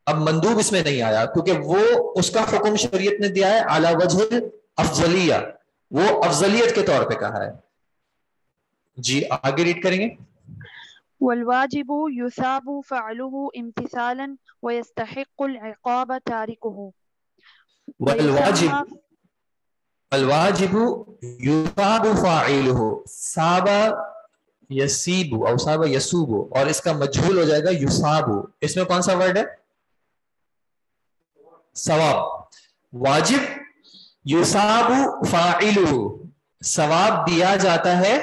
اب مندوب اس میں نہیں آیا کیونکہ وہ اس کا حکم شریعت نے دیا ہے على وجه الافضلیہ، وہ افضلیت کے طور پہ کہا ہے. جی آگے ریڈ کریں گے. والواجب يثاب فعله امتثالا ويستحق العقاب تاركه. والواجب يثاب فاعله، ثاب یسیب او ثاب یسوب، اور اس کا مجهول ہو جائے گا یثاب. اس میں کون سا ورڈ ہے؟ ثواب. واجب یثاب فاعله، ثواب دیا جاتا ہے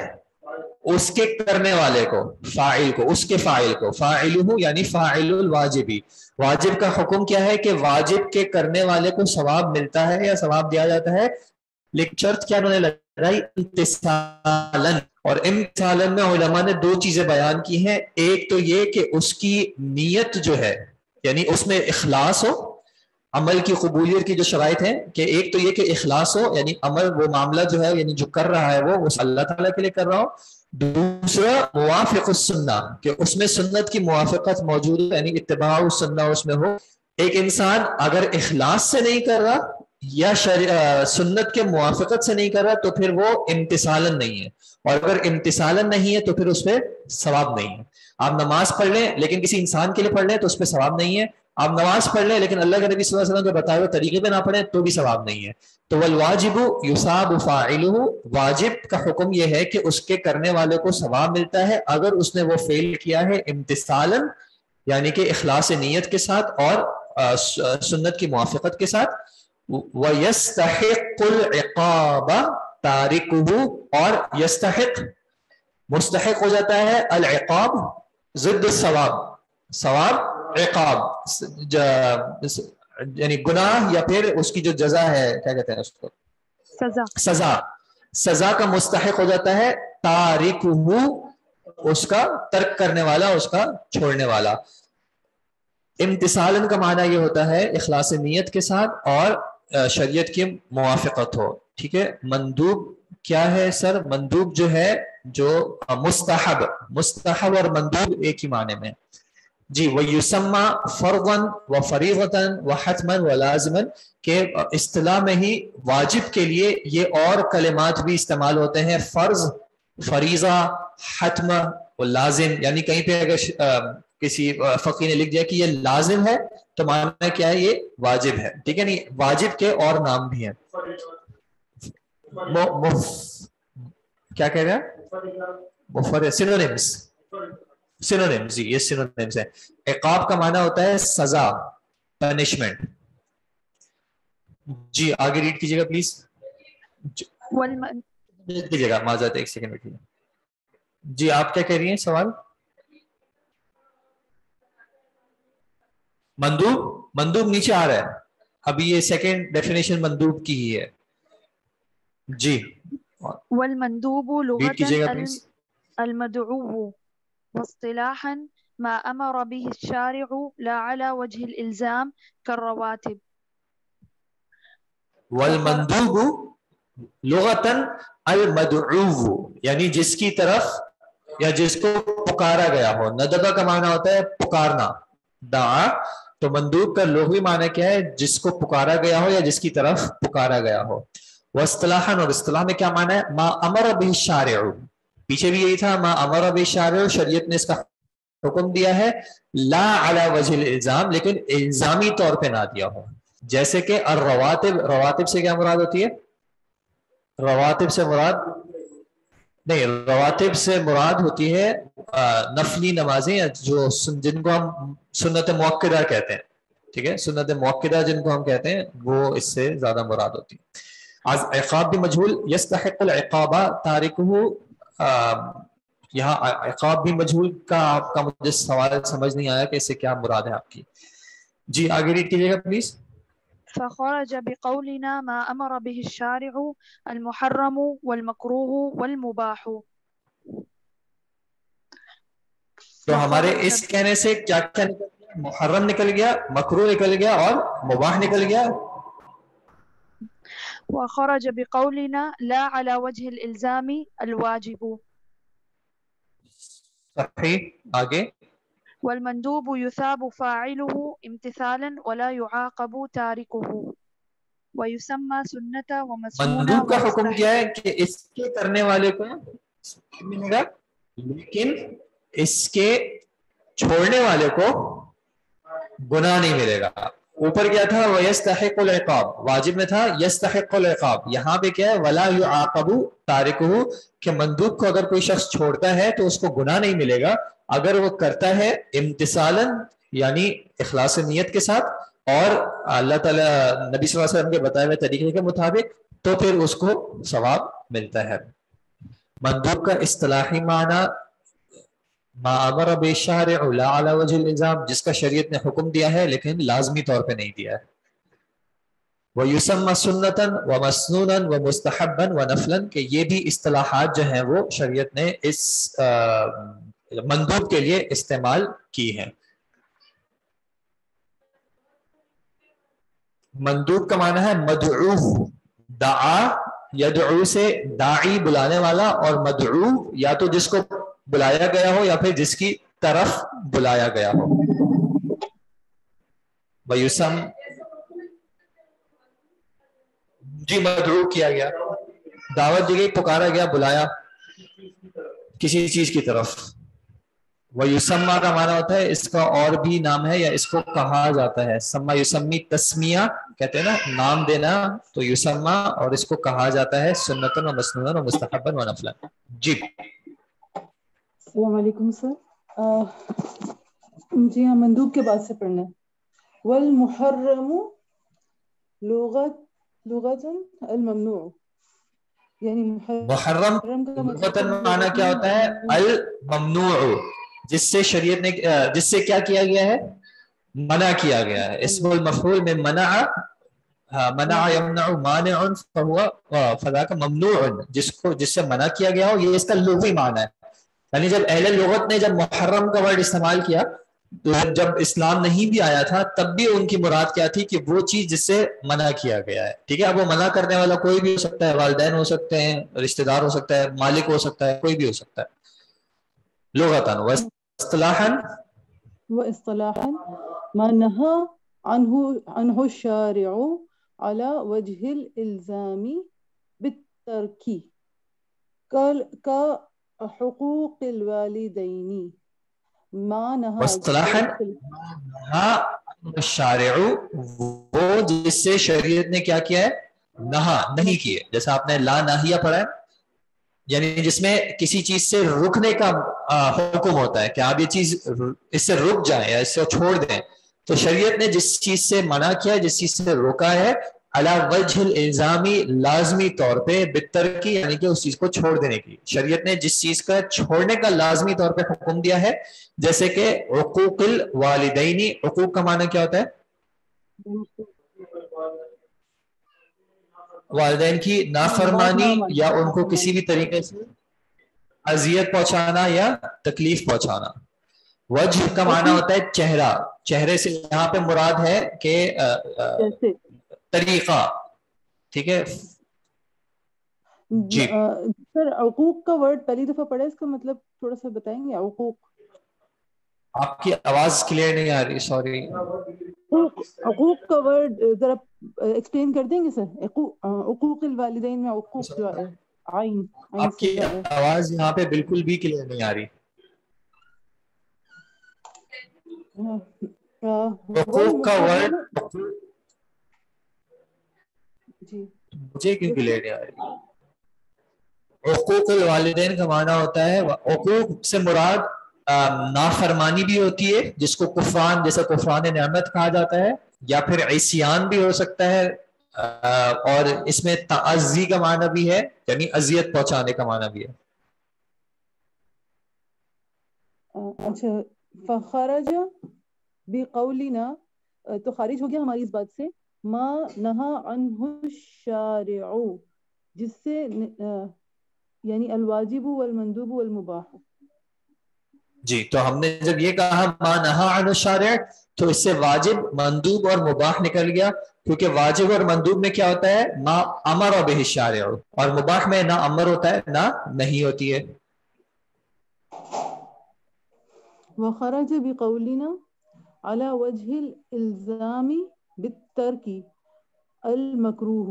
اس کے کرنے والے کو، فاعل کو، اس کے فاعل کو. فاعلہ یعنی فاعل الواجبی. واجب کا حکم کیا ہے کہ واجب کے کرنے والے کو ثواب ملتا ہے یا ثواب دیا جاتا ہے، لیکن شرط کیا انہوں نے لگائی؟ امتثالاً. اور امتثالاً میں علماء نے 2 چیزیں بیان کی ہیں. ایک تو یہ کہ اس کی نیت جو ہے یعنی اس میں اخلاص ہو، عمل کی قبولیت کی جو شرائط ہیں کہ ایک تو یہ کہ اخلاص ہو، یعنی عمل وہ معاملہ جو ہے یعنی جو کر رہا ہے وہ اللہ تعالیٰ کے لیے کر رہا ہو. دوسرا موافق السنہ، کہ اس میں سنت کی موافقت موجود ہے، یعنی اتباع السنہ اس میں ہو. ایک انسان اگر اخلاص سے نہیں کر رہا یا سنت کے موافقت سے نہیں کر رہا تو پھر وہ امتثالاً نہیں ہے، اور اگر امتثالاً نہیں ہے تو پھر اس پہ ثواب نہیں ہے. آپ نماز پڑھ لیں لیکن کسی انسان کے لیے پڑھ لیں تو اس پہ ثواب نہیں ہے. آپ نماز پڑھ لیں لیکن اللہ کے نبی صلی اللہ علیہ وسلم کے بتائے ہوئے طریقے پہ نہ پڑھیں تو بھی ثواب نہیں ہے. تو والواجب یثاب فاعلہ، واجب کا حکم یہ ہے کہ اس کے کرنے والے کو ثواب ملتا ہے اگر اس نے وہ فعل کیا ہے امتثالاً، یعنی کہ اخلاص نیت کے ساتھ اور سنت کی موافقت کے ساتھ. وَيَسْتَحِقُّ الْعِقَابَ تارکہ اور یستحق مستحق ہو جاتا ہے العقاب ضد الثواب ثواب عقاب یعنی گناہ یا پھر اس کی جو جزا ہے کیا کہتے ہیں اس کو سزا کا مستحق ہو جاتا ہے تارکہ اس کا ترک کرنے والا اس کا چھوڑنے والا. امتثالاً کا معنی یہ ہوتا ہے اخلاص نیت کے ساتھ اور شریعت کی موافقت ہو. ٹھیک ہے. مندوب کیا ہے سر؟ مندوب جو ہے جو مستحب اور مندوب ایک ہی معنی میں جی. وَيُسَمَّى فَرْضًا وَفَرِيضَةً وَحَتْمًا وَلَازِمًا کہ اصطلاح میں ہی واجب کے لیے یہ اور کلمات بھی استعمال ہوتے ہیں، فرض، فریضہ، حتم و لازم. یعنی کہیں پہ اگر کسی فقیر نے لکھ دیا کہ یہ لازم ہے تو معنی کیا ہے؟ یہ واجب ہے. ٹھیک ہے. نہیں، واجب کے اور نام بھی ہیں. کیا کہہ رہے ہیں؟ سینونیمز جی، یہ سینونیمز ہے. عقاب کا معنی ہوتا ہے سزا، پنشمنٹ. جی آگے ریڈ کیجیے گا پلیز. کیجیے گا معذرت، ایک سیکنڈ بیٹھیے. جی آپ کیا کہہ رہی ہیں سوال؟ مندوب نیچے آ رہا ہے ابھی، یہ سیکنڈ ڈیفینیشن مندوب کی ہی ہے. جی والمندوب لغة المدعو واصطلاحا ما أمر به الشارع لا على وجه الإلزام كالرواتب. والمندوب لغتاً المدعو یعنی جس کی طرف یا جس کو پکارا گیا ہو. ندبہ کا معنی ہوتا ہے پکارنا، دعا. تو مندوب کا لغوی معنی کیا ہے؟ جس کو پکارا گیا ہو یا جس کی طرف پکارا گیا ہو. واصطلاحاً اور اصطلاح میں کیا معنی ہے؟ ما امر به الشارع، پیچھے بھی یہی تھا، ما امر به الشارع، شریعت نے اس کا حکم دیا ہے، لا علی وجہ الالزام، لیکن الزامی طور پہ نہ دیا ہو. جیسے کہ الرواتب، رواتب سے کیا مراد ہوتی ہے؟ رواتب سے مراد نہیں، رواتب سے مراد ہوتی ہے نفلی نمازیں جو جن کو ہم سنت مؤکدہ کہتے ہیں. ٹھیک ہے. سنت مؤکدہ جن کو ہم کہتے ہیں وہ اس سے زیادہ مراد ہوتی ہے. عقاب بھی مجہول، یستحق العقاب تارکہ، یہاں عقاب بھی مجہول کا آپ کا مجھے سوال سمجھ نہیں آیا کہ اس سے کیا مراد ہے آپ کی. جی آگے ریڈ کیجیے گا پلیز. فخرج بقولنا ما أمر به الشارع المحرم والمكروه والمباح. تو ہمارے اس کہنے سے کیا کیا نکل گیا؟ محرم نکل گیا، مکروہ نکل گیا اور مباح نکل گیا. وخرج بقولنا لا على وجه الإلزام الواجب. صحیح. آگے. والمندوب يثاب فاعله امتثالا ولا يعاقب تاركه ويسمى سنة ومسنونة. مندوب کا حکم کیا ہے کہ اس کے کرنے والے کو ملے گا، لیکن اس کے چھوڑنے والے کو گناہ نہیں ملے گا. اوپر کیا تھا؟ وَيَسْتَحِقُ الْعِقَابِ، واجب میں تھا يَسْتَحِقُ الْعِقَابِ. یہاں پہ کیا ہے؟ وَلَا يُعَاقَبُ تَارِكُهُ کہ مندوب کو اگر کوئی شخص چھوڑتا ہے تو اس کو گناہ نہیں ملے گا اگر وہ کرتا ہے امتثالاً یعنی اخلاص نیت کے ساتھ اور اللہ تعالیٰ نبی صلی اللہ علیہ وسلم کے بتائے ہوئے طریقے کے مطابق، تو پھر اس کو ثواب ملتا ہے. مندوب کا اصطلاحی معنی ما امر به الشارع لا على وجه الالزام، جس کا شریعت نے حکم دیا ہے لیکن لازمی طور پہ نہیں دیا ہے. وَيُسَمَّى سُنَّةً وَمَسْنُونًا وَمُسْتَحَبًّا وَنَفْلًا کہ یہ بھی اصطلاحات جو ہیں وہ شریعت نے اس مندوب کے لیے استعمال کی ہیں. مندوب کا معنی ہے مدعو، دعا یدعو سے داعی بلانے والا، اور مدعو یا تو جس کو بلایا گیا ہو یا پھر جس کی طرف بلایا گیا ہو. ویسم جی مدعو کیا گیا، دعوت دی گئی، پکارا گیا، بلایا کسی چیز کی طرف. ویسمہ کا معنی ہوتا ہے اس کا اور بھی نام ہے یا اس کو کہا جاتا ہے. سما یسمی تسمیہ کہتے ہیں نا، نام دینا، تو یسمہ، اور اس کو کہا جاتا ہے سنتن و مسنونن و مستحبن و نفلا. جی السلام علیکم سر. جی ہاں مندوب کے بعد سے پڑھنا ہے. والمحرم لغتاً الممنوع. یعنی محرم کا لغتاً معنی کیا ہوتا ہے؟ الممنوع، جس سے شریعت نے جس سے کیا کیا گیا ہے؟ منع کیا گیا ہے. اسم المفعول میں منع، منع یمنع مانع فذاک ممنوع، جس سے منع کیا گیا ہو، یہ اس کا لغوی معنی ہے. یعنی جب اہل لغت نے جب محرم کا ورڈ استعمال کیا تو جب اسلام نہیں بھی آیا تھا تب بھی ان کی مراد کیا تھی کہ وہ چیز جس سے منع کیا گیا ہے. ٹھیک ہے، اب وہ منع کرنے والا کوئی بھی ہو سکتا ہے، والدین ہو سکتے ہیں، رشتہ دار ہو سکتا ہے، مالک ہو سکتا ہے، کوئی بھی ہو سکتا ہے. لغتاً واصطلاحاً واصطلاحا ما نهى عنه الشارع على وجه الإلزام بالترك كحقوق الوالدين. ما نهى واصطلاحاً الشارع، وہ جس سے شریعت نے کیا کیا ہے؟ نہا، نہیں کیے. جیسا آپ نے لا ناہیہ پڑھا ہے، یعنی جس میں کسی چیز سے رکنے کا حکم ہوتا ہے کہ آپ یہ چیز اس سے رک جائیں یا اس سے چھوڑ دیں. تو شریعت نے جس چیز سے منع کیا ہے، جس چیز سے روکا ہے، علی وجہ الالزامی، لازمی طور پہ، بالترکی یعنی کہ اس چیز کو چھوڑ دینے کی. شریعت نے جس چیز کا چھوڑنے کا لازمی طور پہ حکم دیا ہے، جیسے کہ حقوق الوالدینی. حقوق کا معنی کیا ہوتا ہے؟ والدین کی نافرمانی یا ان کو کسی بھی طریقے سے اذیت پہنچانا یا تکلیف پہنچانا. وجہ کا معنی ہوتا ہے چہرہ. چہرے سے یہاں پہ مراد ہے کہ طریقہ. ٹھیک ہے جی سر، عقوق کا ورڈ پہلی دفعہ پڑھا، اس کا مطلب تھوڑا سا بتائیں گے؟ عقوق، آپ کی آواز کلیئر نہیں آ رہی، سوری. عقوق کا ورڈ ذرا ایکسپلین کر دیں گے سر؟ عقوق الوالدین میں عقوق جو ہے عین، آپ کی آواز یہاں پہ بالکل بھی کلیئر نہیں آ رہی. حقوق کا ورڈ جی مجھے کیوں کلیئر نہیں آ رہی. حقوق الوالدین کا معنی ہوتا ہے، حقوق سے مراد نافرمانی بھی ہوتی ہے، جس کو کفران، جیسے کفران نعمت کہا جاتا ہے، یا پھر عصیان بھی ہو سکتا ہے، اور اس میں تعزی کا معنی بھی ہے، یعنی اذیت پہنچانے کا معنی بھی ہے. اچھا، فخرج بقولنا، تو خارج ہو گیا ہماری اس بات سے، ما نہا عنہ الشارع، جس سے یعنی الواجب والمندوب والمباح. جی، تو ہم نے جب یہ کہا ما نہا عنہ الشارع تو اس سے واجب، مندوب اور مباح نکل گیا، کیونکہ واجب اور مندوب میں کیا ہوتا ہے؟ ما امر بہ الشارع، اور مباح میں نہ امر ہوتا ہے نہ نہیں ہوتی ہے. وخرج بقولنا على وجه الالزام بالترك المکروہ،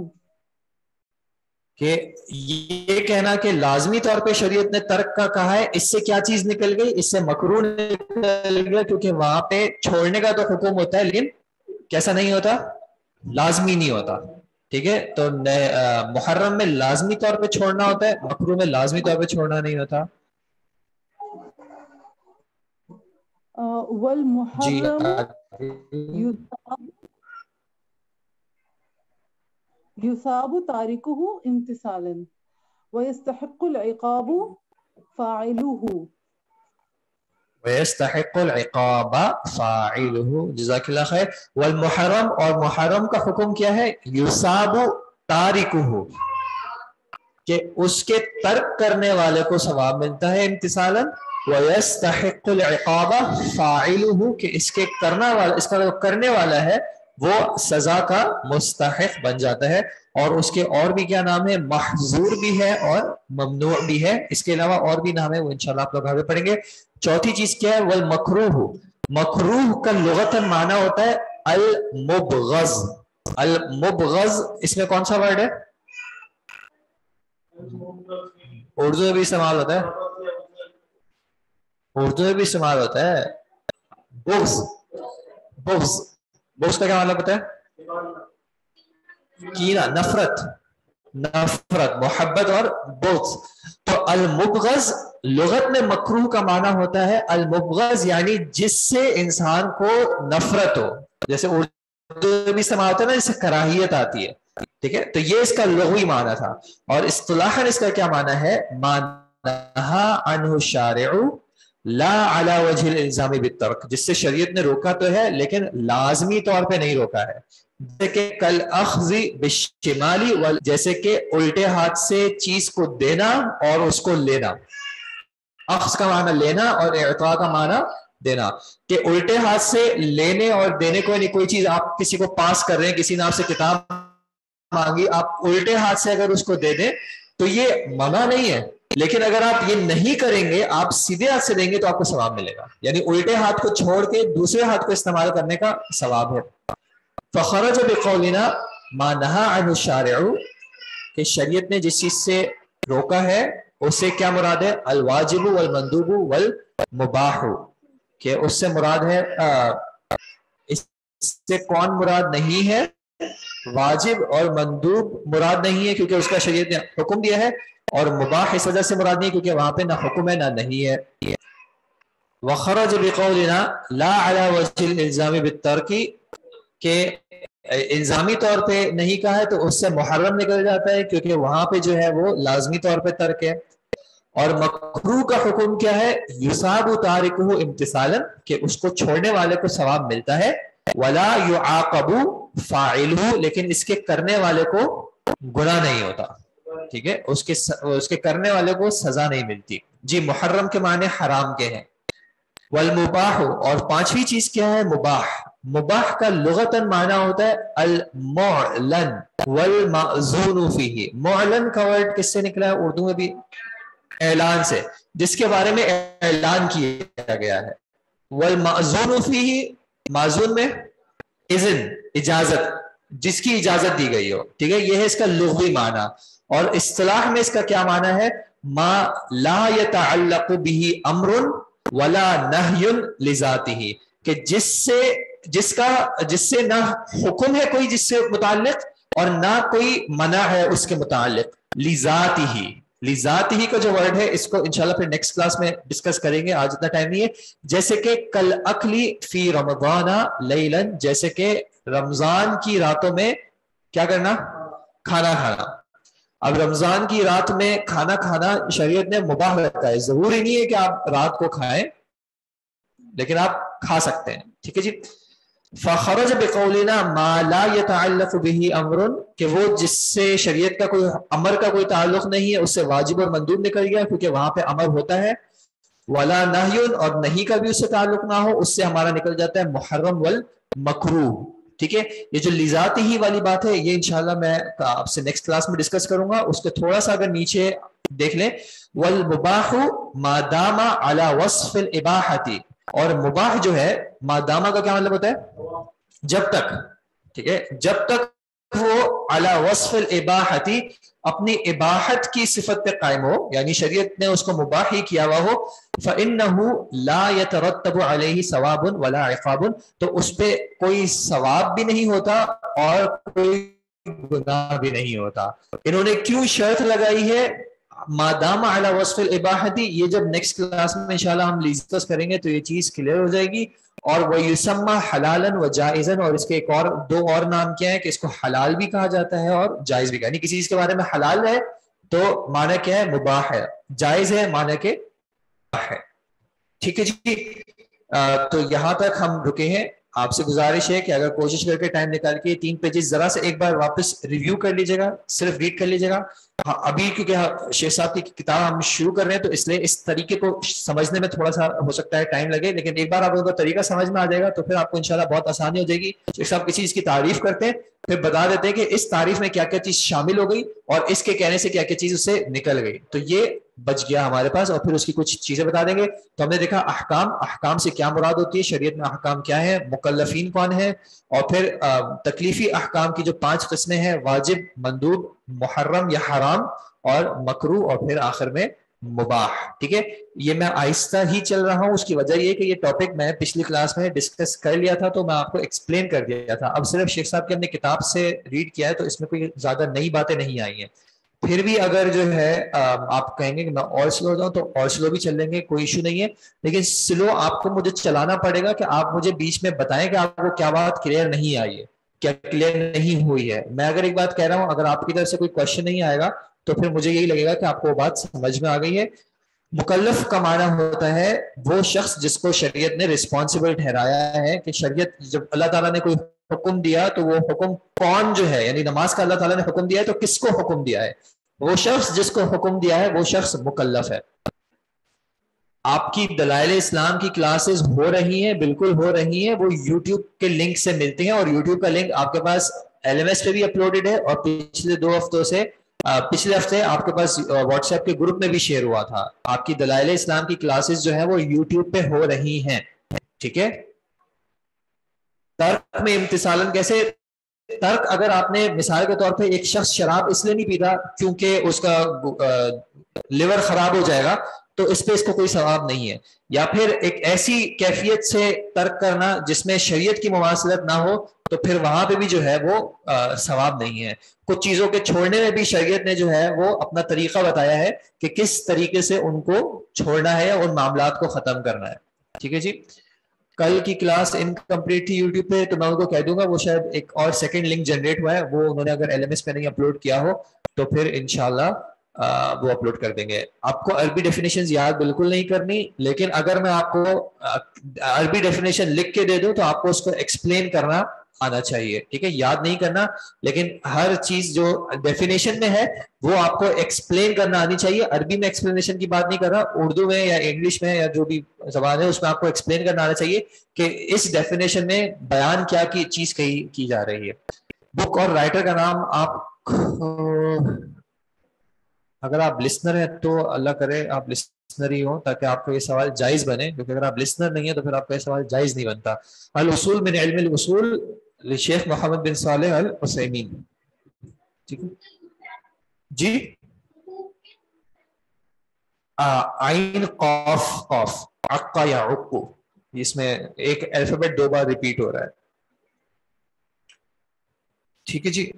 کہ یہ کہنا کہ لازمی طور پہ شریعت نے ترک کا کہا ہے، اس سے کیا چیز نکل گئی؟ اس سے مکروہ نکل گیا، کیونکہ وہاں پہ چھوڑنے کا تو حکم ہوتا ہے لیکن کیسا نہیں ہوتا؟ لازمی نہیں ہوتا. ٹھیک ہے، تو محرم میں لازمی طور پہ چھوڑنا ہوتا ہے، مکروہ میں لازمی طور پہ چھوڑنا نہیں ہوتا. والمحرم يثاب تاركه امتثالا ويستحق العقاب فاعله. ويستحق العقاب فاعله، جزاک اللہ خیر. والمحرم، اور محرم کا حکم کیا ہے؟ یثاب تارکہ، کہ اس کے ترک کرنے والے کو ثواب ملتا ہے امتثالا. ويستحق العقاب فاعله، کہ اس کے کرنا والا، اس کا جو کرنے والا ہے وہ سزا کا مستحق بن جاتا ہے. اور اس کے اور بھی کیا نام ہے؟ محظور بھی ہے اور ممنوع بھی ہے. اس کے علاوہ اور بھی نام ہے، وہ انشاءاللہ آپ لوگ آگے پڑھیں گے. چوتھی چیز کیا ہے؟ والمکروہ. مکروہ کا لغتاً معنی ہوتا ہے المبغض. المبغض اس میں کون سا ورڈ ہے؟ اردو میں بھی استعمال ہوتا ہے، اردو میں بھی استعمال ہوتا ہے. بغض، بغض، بغض کا کیا مطلب ہوتا ہے؟ کینہ، نفرت، نفرت، محبت اور بغض. تو المبغض لغت میں مکروہ کا معنی ہوتا ہے المبغض، یعنی جس سے انسان کو نفرت ہو. جیسے اردو میں بھی استعمال ہوتا ہے نا، جس سے کراہیت آتی ہے. ٹھیک ہے. تو یہ اس کا لغوی معنی تھا. اور اصطلاحاً اس کا کیا معنی ہے؟ ما نہا عنہ الشارع لا علی وجہ الالزام بالترک، جس سے شریعت نے روکا تو ہے لیکن لازمی طور پہ نہیں روکا ہے. جیسے کہ کل اخذ بالشمالی، جیسے کہ الٹے ہاتھ سے چیز کو دینا اور اس کو لینا. اخذ کا معنی لینا اور اعطاء کا معنی دینا. کہ الٹے ہاتھ سے لینے اور دینے کو نہیں، کوئی چیز آپ کسی کو پاس کر رہے ہیں، کسی نے آپ سے کتاب مانگی، آپ الٹے ہاتھ سے اگر اس کو دے دیں تو یہ منع نہیں ہے، لیکن اگر آپ یہ نہیں کریں گے، آپ سیدھے ہاتھ سے دیں گے تو آپ کو ثواب ملے گا. یعنی الٹے ہاتھ کو چھوڑ کے دوسرے ہاتھ کو استعمال کرنے کا ثواب ہے. فخرج بقولنا ما نہا عنہ الشارع، کہ شریعت نے جس چیز سے روکا ہے اس سے کیا مراد ہے؟ الواجب والمندوب والمباح، کہ اس سے مراد ہے اس سے کون مراد نہیں ہے؟ واجب اور مندوب مراد نہیں ہے کیونکہ اس کا شریعت نے حکم دیا ہے، اور مباح اس وجہ سے مراد نہیں کیونکہ وہاں پہ نہ حکم ہے نہ نہیں ہے. وخرج بقولنا لا علی وجہ الالزام بالترک، کہ الزامی طور پہ نہیں کہا ہے تو اس سے محرم نکل جاتا ہے کیونکہ وہاں پہ جو ہے وہ لازمی طور پہ ترک ہے. اور مکروہ کا حکم کیا ہے؟ یصاب تارکہ امتثالا، کہ اس کو چھوڑنے والے کو ثواب ملتا ہے. ولا یعاقب فاعلہ، لیکن اس کے کرنے والے کو گناہ نہیں ہوتا. ٹھیک ہے، اس کے کرنے والے کو سزا نہیں ملتی. جی محرم کے معنی حرام کے ہیں. والمباح، اور پانچویں چیز کیا ہے؟ مباح. مباح کا لغتاً معنی ہوتا ہے المعلن والمأذون فیہ. معلن کا ورڈ کس سے نکلا ہے اردو میں بھی؟ اعلان سے، جس کے بارے میں اعلان کیا گیا ہے. والمأذون فیہ، معذون میں اذن، اجازت، جس کی اجازت دی گئی ہو. ٹھیک ہے، یہ ہے اس کا لغوی معنی. اور اصطلاح میں اس کا کیا معنی ہے؟ ما لا يتعلق به امر ولا نهی لذاته، کہ جس سے نہ حکم ہے کوئی جس سے متعلق اور نہ کوئی منع ہے اس کے متعلق. لذاته، لذاته کا جو ورڈ ہے اس کو انشاءاللہ پھر نیکسٹ کلاس میں ڈسکس کریں گے، آج اتنا ٹائم نہیں ہے. جیسے کہ کل اکلی فی رمضان لیلا، جیسے کہ رمضان کی راتوں میں کیا کرنا؟ کھانا کھانا. اب رمضان کی رات میں کھانا کھانا شریعت نے مباح رکھا ہے. ضروری نہیں ہے کہ آپ رات کو کھائیں، لیکن آپ کھا سکتے ہیں. ٹھیک ہے جی. فخرج بقولنا ما لا يتعلق به امر، کہ وہ جس سے شریعت کا کوئی امر کا کوئی تعلق نہیں ہے، اس سے واجب اور مندوب نکل گیا کیونکہ وہاں پہ امر ہوتا ہے. ولا نہی، اور نہیں کا بھی اس سے تعلق نہ ہو، اس سے ہمارا نکل جاتا ہے محرم والمکروہ. ٹھیک ہے، یہ جو لذاتی ہی والی بات ہے یہ انشاءاللہ میں آپ سے نیکسٹ کلاس میں ڈسکس کروں گا. اس کو تھوڑا سا اگر نیچے دیکھ لیں، والمباح ما دام علی وصف الاباحۃ، اور مباح جو ہے ما دام کا کیا مطلب ہوتا ہے؟ جب تک. ٹھیک ہے، جب تک وہ علی وصف الاباحۃ، اپنی اباحت کی صفت پہ قائم ہو، یعنی شریعت نے اس کو مباح ہی کیا ہوا ہو. فإنه لا يترتب عليه ثواب ولا عقاب، تو اس پہ کوئی ثواب بھی نہیں ہوتا اور کوئی گناہ بھی نہیں ہوتا. انہوں نے کیوں شرط لگائی ہے ما دام علی وصف الاباحۃ؟ یہ جب نیکسٹ کلاس میں انشاءاللہ ہم ڈسکس کریں گے تو یہ چیز کلیئر ہو جائے گی. اور وہ یسمى حلالا وجائزا، اور اس کے ایک اور دو اور نام کیا ہے کہ اس کو حلال بھی کہا جاتا ہے اور جائز بھی. یعنی کسی چیز کے بارے میں حلال ہے تو معنی کیا ہے؟ مباح ہے. جائز ہے معنی کہ ہے. ٹھیک ہے جی. تو یہاں تک ہم رکے ہیں. آپ سے گزارش ہے کہ اگر کوشش کر کے ٹائم نکال کے 3 پیجز ذرا سے ایک بار واپس ریویو کر لیجیے گا، صرف ریڈ کر لیجیے گا. ابھی کیونکہ شیخ صاحب کی کتاب ہم شروع کر رہے ہیں تو اس لیے اس طریقے کو سمجھنے میں تھوڑا سا ہو سکتا ہے ٹائم لگے، لیکن ایک بار آپ کو طریقہ سمجھ میں آ جائے گا تو پھر آپ کو انشاءاللہ بہت آسانی ہو جائے گی. شیخ صاحب کسی چیز کی تعریف کرتے ہیں پھر بتا دیتے ہیں کہ اس تعریف میں کیا کیا چیز شامل ہو گئی اور اس کے کہنے سے کیا کیا چیز اس سے نکل گئی، تو یہ بچ گیا ہمارے پاس. اور پھر اس کی کچھ چیزیں بتا دیں گے. تو ہم نے دیکھا احکام، احکام سے کیا مراد ہوتی ہے، شریعت میں احکام کیا ہے، مکلفین کون ہیں، اور پھر تکلیفی احکام کی جو 5 قسمیں ہیں، واجب، مندوب، محرم یا حرام، اور مکروہ، اور پھر آخر میں مباح. ٹھیک ہے، یہ میں آہستہ ہی چل رہا ہوں. اس کی وجہ یہ کہ یہ ٹاپک میں پچھلی کلاس میں ڈسکس کر لیا تھا تو میں آپ کو ایکسپلین کر دیا تھا. اب صرف شیخ صاحب کی ہم نے کتاب سے ریڈ کیا ہے تو اس میں کوئی زیادہ نئی باتیں نہیں آئی ہیں. پھر بھی اگر جو ہے آپ کہیں گے کہ میں اور سلو ہو جاؤں تو اور سلو بھی چل لیں گے، کوئی ایشو نہیں ہے. لیکن سلو آپ کو مجھے چلانا پڑے گا کہ آپ مجھے بیچ میں بتائیں کہ آپ کو کیا بات کلیئر نہیں آئی ہے. کیا کلیئر نہیں ہوئی ہے. میں اگر ایک بات کہہ رہا ہوں, اگر آپ کی طرف سے کوئی کوشچن نہیں آئے گا تو پھر مجھے یہی لگے گا کہ آپ کو وہ بات سمجھ میں آ گئی ہے. مکلف کا معنی ہوتا ہے وہ شخص جس کو شریعت نے رسپانسبل ٹھہرایا ہے, کہ شریعت جب اللہ تعالیٰ نے کوئی حکم دیا تو وہ حکم کون جو ہے, یعنی نماز کا اللہ تعالیٰ نے حکم دیا ہے تو کس کو حکم دیا ہے, وہ شخص جس کو حکم دیا ہے وہ شخص مکلف ہے. آپ کی دلائل اسلام کی کلاسز ہو رہی ہیں, بالکل ہو رہی ہیں, وہ یوٹیوب کے لنک سے ملتی ہیں, اور یوٹیوب کا لنک آپ کے پاس LMS پہ بھی اپلوڈڈ ہے, اور پچھلے 2 ہفتوں سے پچھلے ہفتے آپ کے پاس واٹس ایپ کے گروپ میں بھی شیئر ہوا تھا. آپ کی دلائل اسلام کی کلاسز جو ہیں وہ یوٹیوب پہ ہو رہی ہیں. ٹھیک ہے. ترک میں امتثالن کیسے, ترک اگر آپ نے مثال کے طور پہ ایک شخص شراب اس لیے نہیں پیتا کیونکہ اس کا لیور خراب ہو جائے گا تو اس پہ اس کو کوئی ثواب نہیں ہے, یا پھر ایک ایسی کیفیت سے ترک کرنا جس میں شریعت کی مماثلت نہ ہو تو پھر وہاں پہ بھی جو ہے وہ ثواب نہیں ہے. کچھ چیزوں کے چھوڑنے میں بھی شریعت نے جو ہے وہ اپنا طریقہ بتایا ہے کہ کس طریقے سے ان کو چھوڑنا ہے یا ان معاملات کو ختم کرنا ہے. ٹھیک ہے جی. کل کی کلاس انکمپلیٹ تھی یوٹیوب پہ, تو میں ان کو کہہ دوں گا وہ شاید ایک اور سیکنڈ لنک جنریٹ ہوا ہے, وہ انہوں نے اگر LMS پہ نہیں اپلوڈ کیا ہو تو پھر انشاءاللہ وہ اپلوڈ کر دیں گے. آپ کو عربی ڈیفینیشنز یاد بالکل نہیں کرنی, لیکن اگر میں آپ کو عربی ڈیفینیشن لکھ کے دے دوں تو آپ کو اس کو ایکسپلین کرنا آنا چاہیے. ٹھیک ہے, یاد نہیں کرنا, لیکن ہر چیز جو ڈیفینیشن میں ہے وہ آپ کو ایکسپلین کرنا آنی چاہیے. عربی میں ایکسپلینیشن کی بات نہیں کر رہا, اردو میں یا انگلش میں یا جو بھی زبان ہے اس میں آپ کو ایکسپلین کرنا آنا چاہیے کہ اس ڈیفینیشن میں بیان کیا کی چیز کی جا رہی ہے. بک اور رائٹر کا نام آپ, اگر آپ لسنر ہیں تو اللہ کرے آپ لسنر ہی ہوں تاکہ آپ کو یہ سوال جائز بنے, کیونکہ اگر آپ لسنر نہیں ہیں تو پھر آپ کا یہ سوال جائز نہیں بنتا. الاصول من علم الاصول شیخ محمد بن صالح العثیمین. ٹھیک ہے جی. عین قاف قاف عقا یا عقو, اس میں ایک الفابیٹ 2 بار ریپیٹ ہو رہا ہے. ٹھیک ہے جی.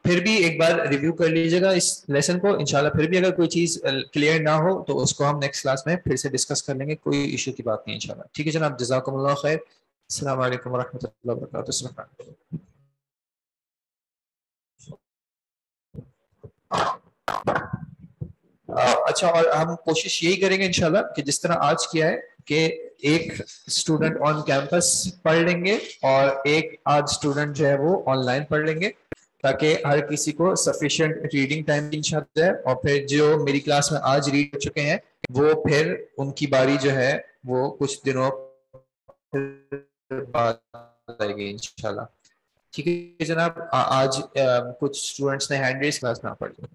پھر بھی ایک بار ریویو کر لیجیے گا اس لیسن کو انشاءاللہ. پھر بھی اگر کوئی چیز کلیئر نہ ہو تو اس کو ہم نیکسٹ کلاس میں پھر سے ڈسکس کر لیں گے, کوئی ایشو کی بات نہیں انشاءاللہ. ٹھیک ہے جناب, جزاکم اللہ خیر. السلام علیکم ورحمۃ اللہ وبرکاتہ. اچھا, اور ہم کوشش یہی کریں گے انشاءاللہ کہ جس طرح آج کیا ہے کہ ایک اسٹوڈنٹ آن کیمپس پڑھ لیں گے اور ایک آج اسٹوڈنٹ جو ہے وہ آن لائن پڑھ لیں گے, تاکہ ہر کسی کو سفیشینٹ ریڈنگ ٹائم انشاءاللہ ہے. اور پھر جو میری کلاس میں آج ریڈ کر چکے ہیں وہ پھر ان کی باری جو ہے وہ کچھ دنوں بعد آئے گی انشاءاللہ. ٹھیک ہے جناب. آج کچھ اسٹوڈنٹس نے ہینڈ ریز کلاس نہ پڑھ لی.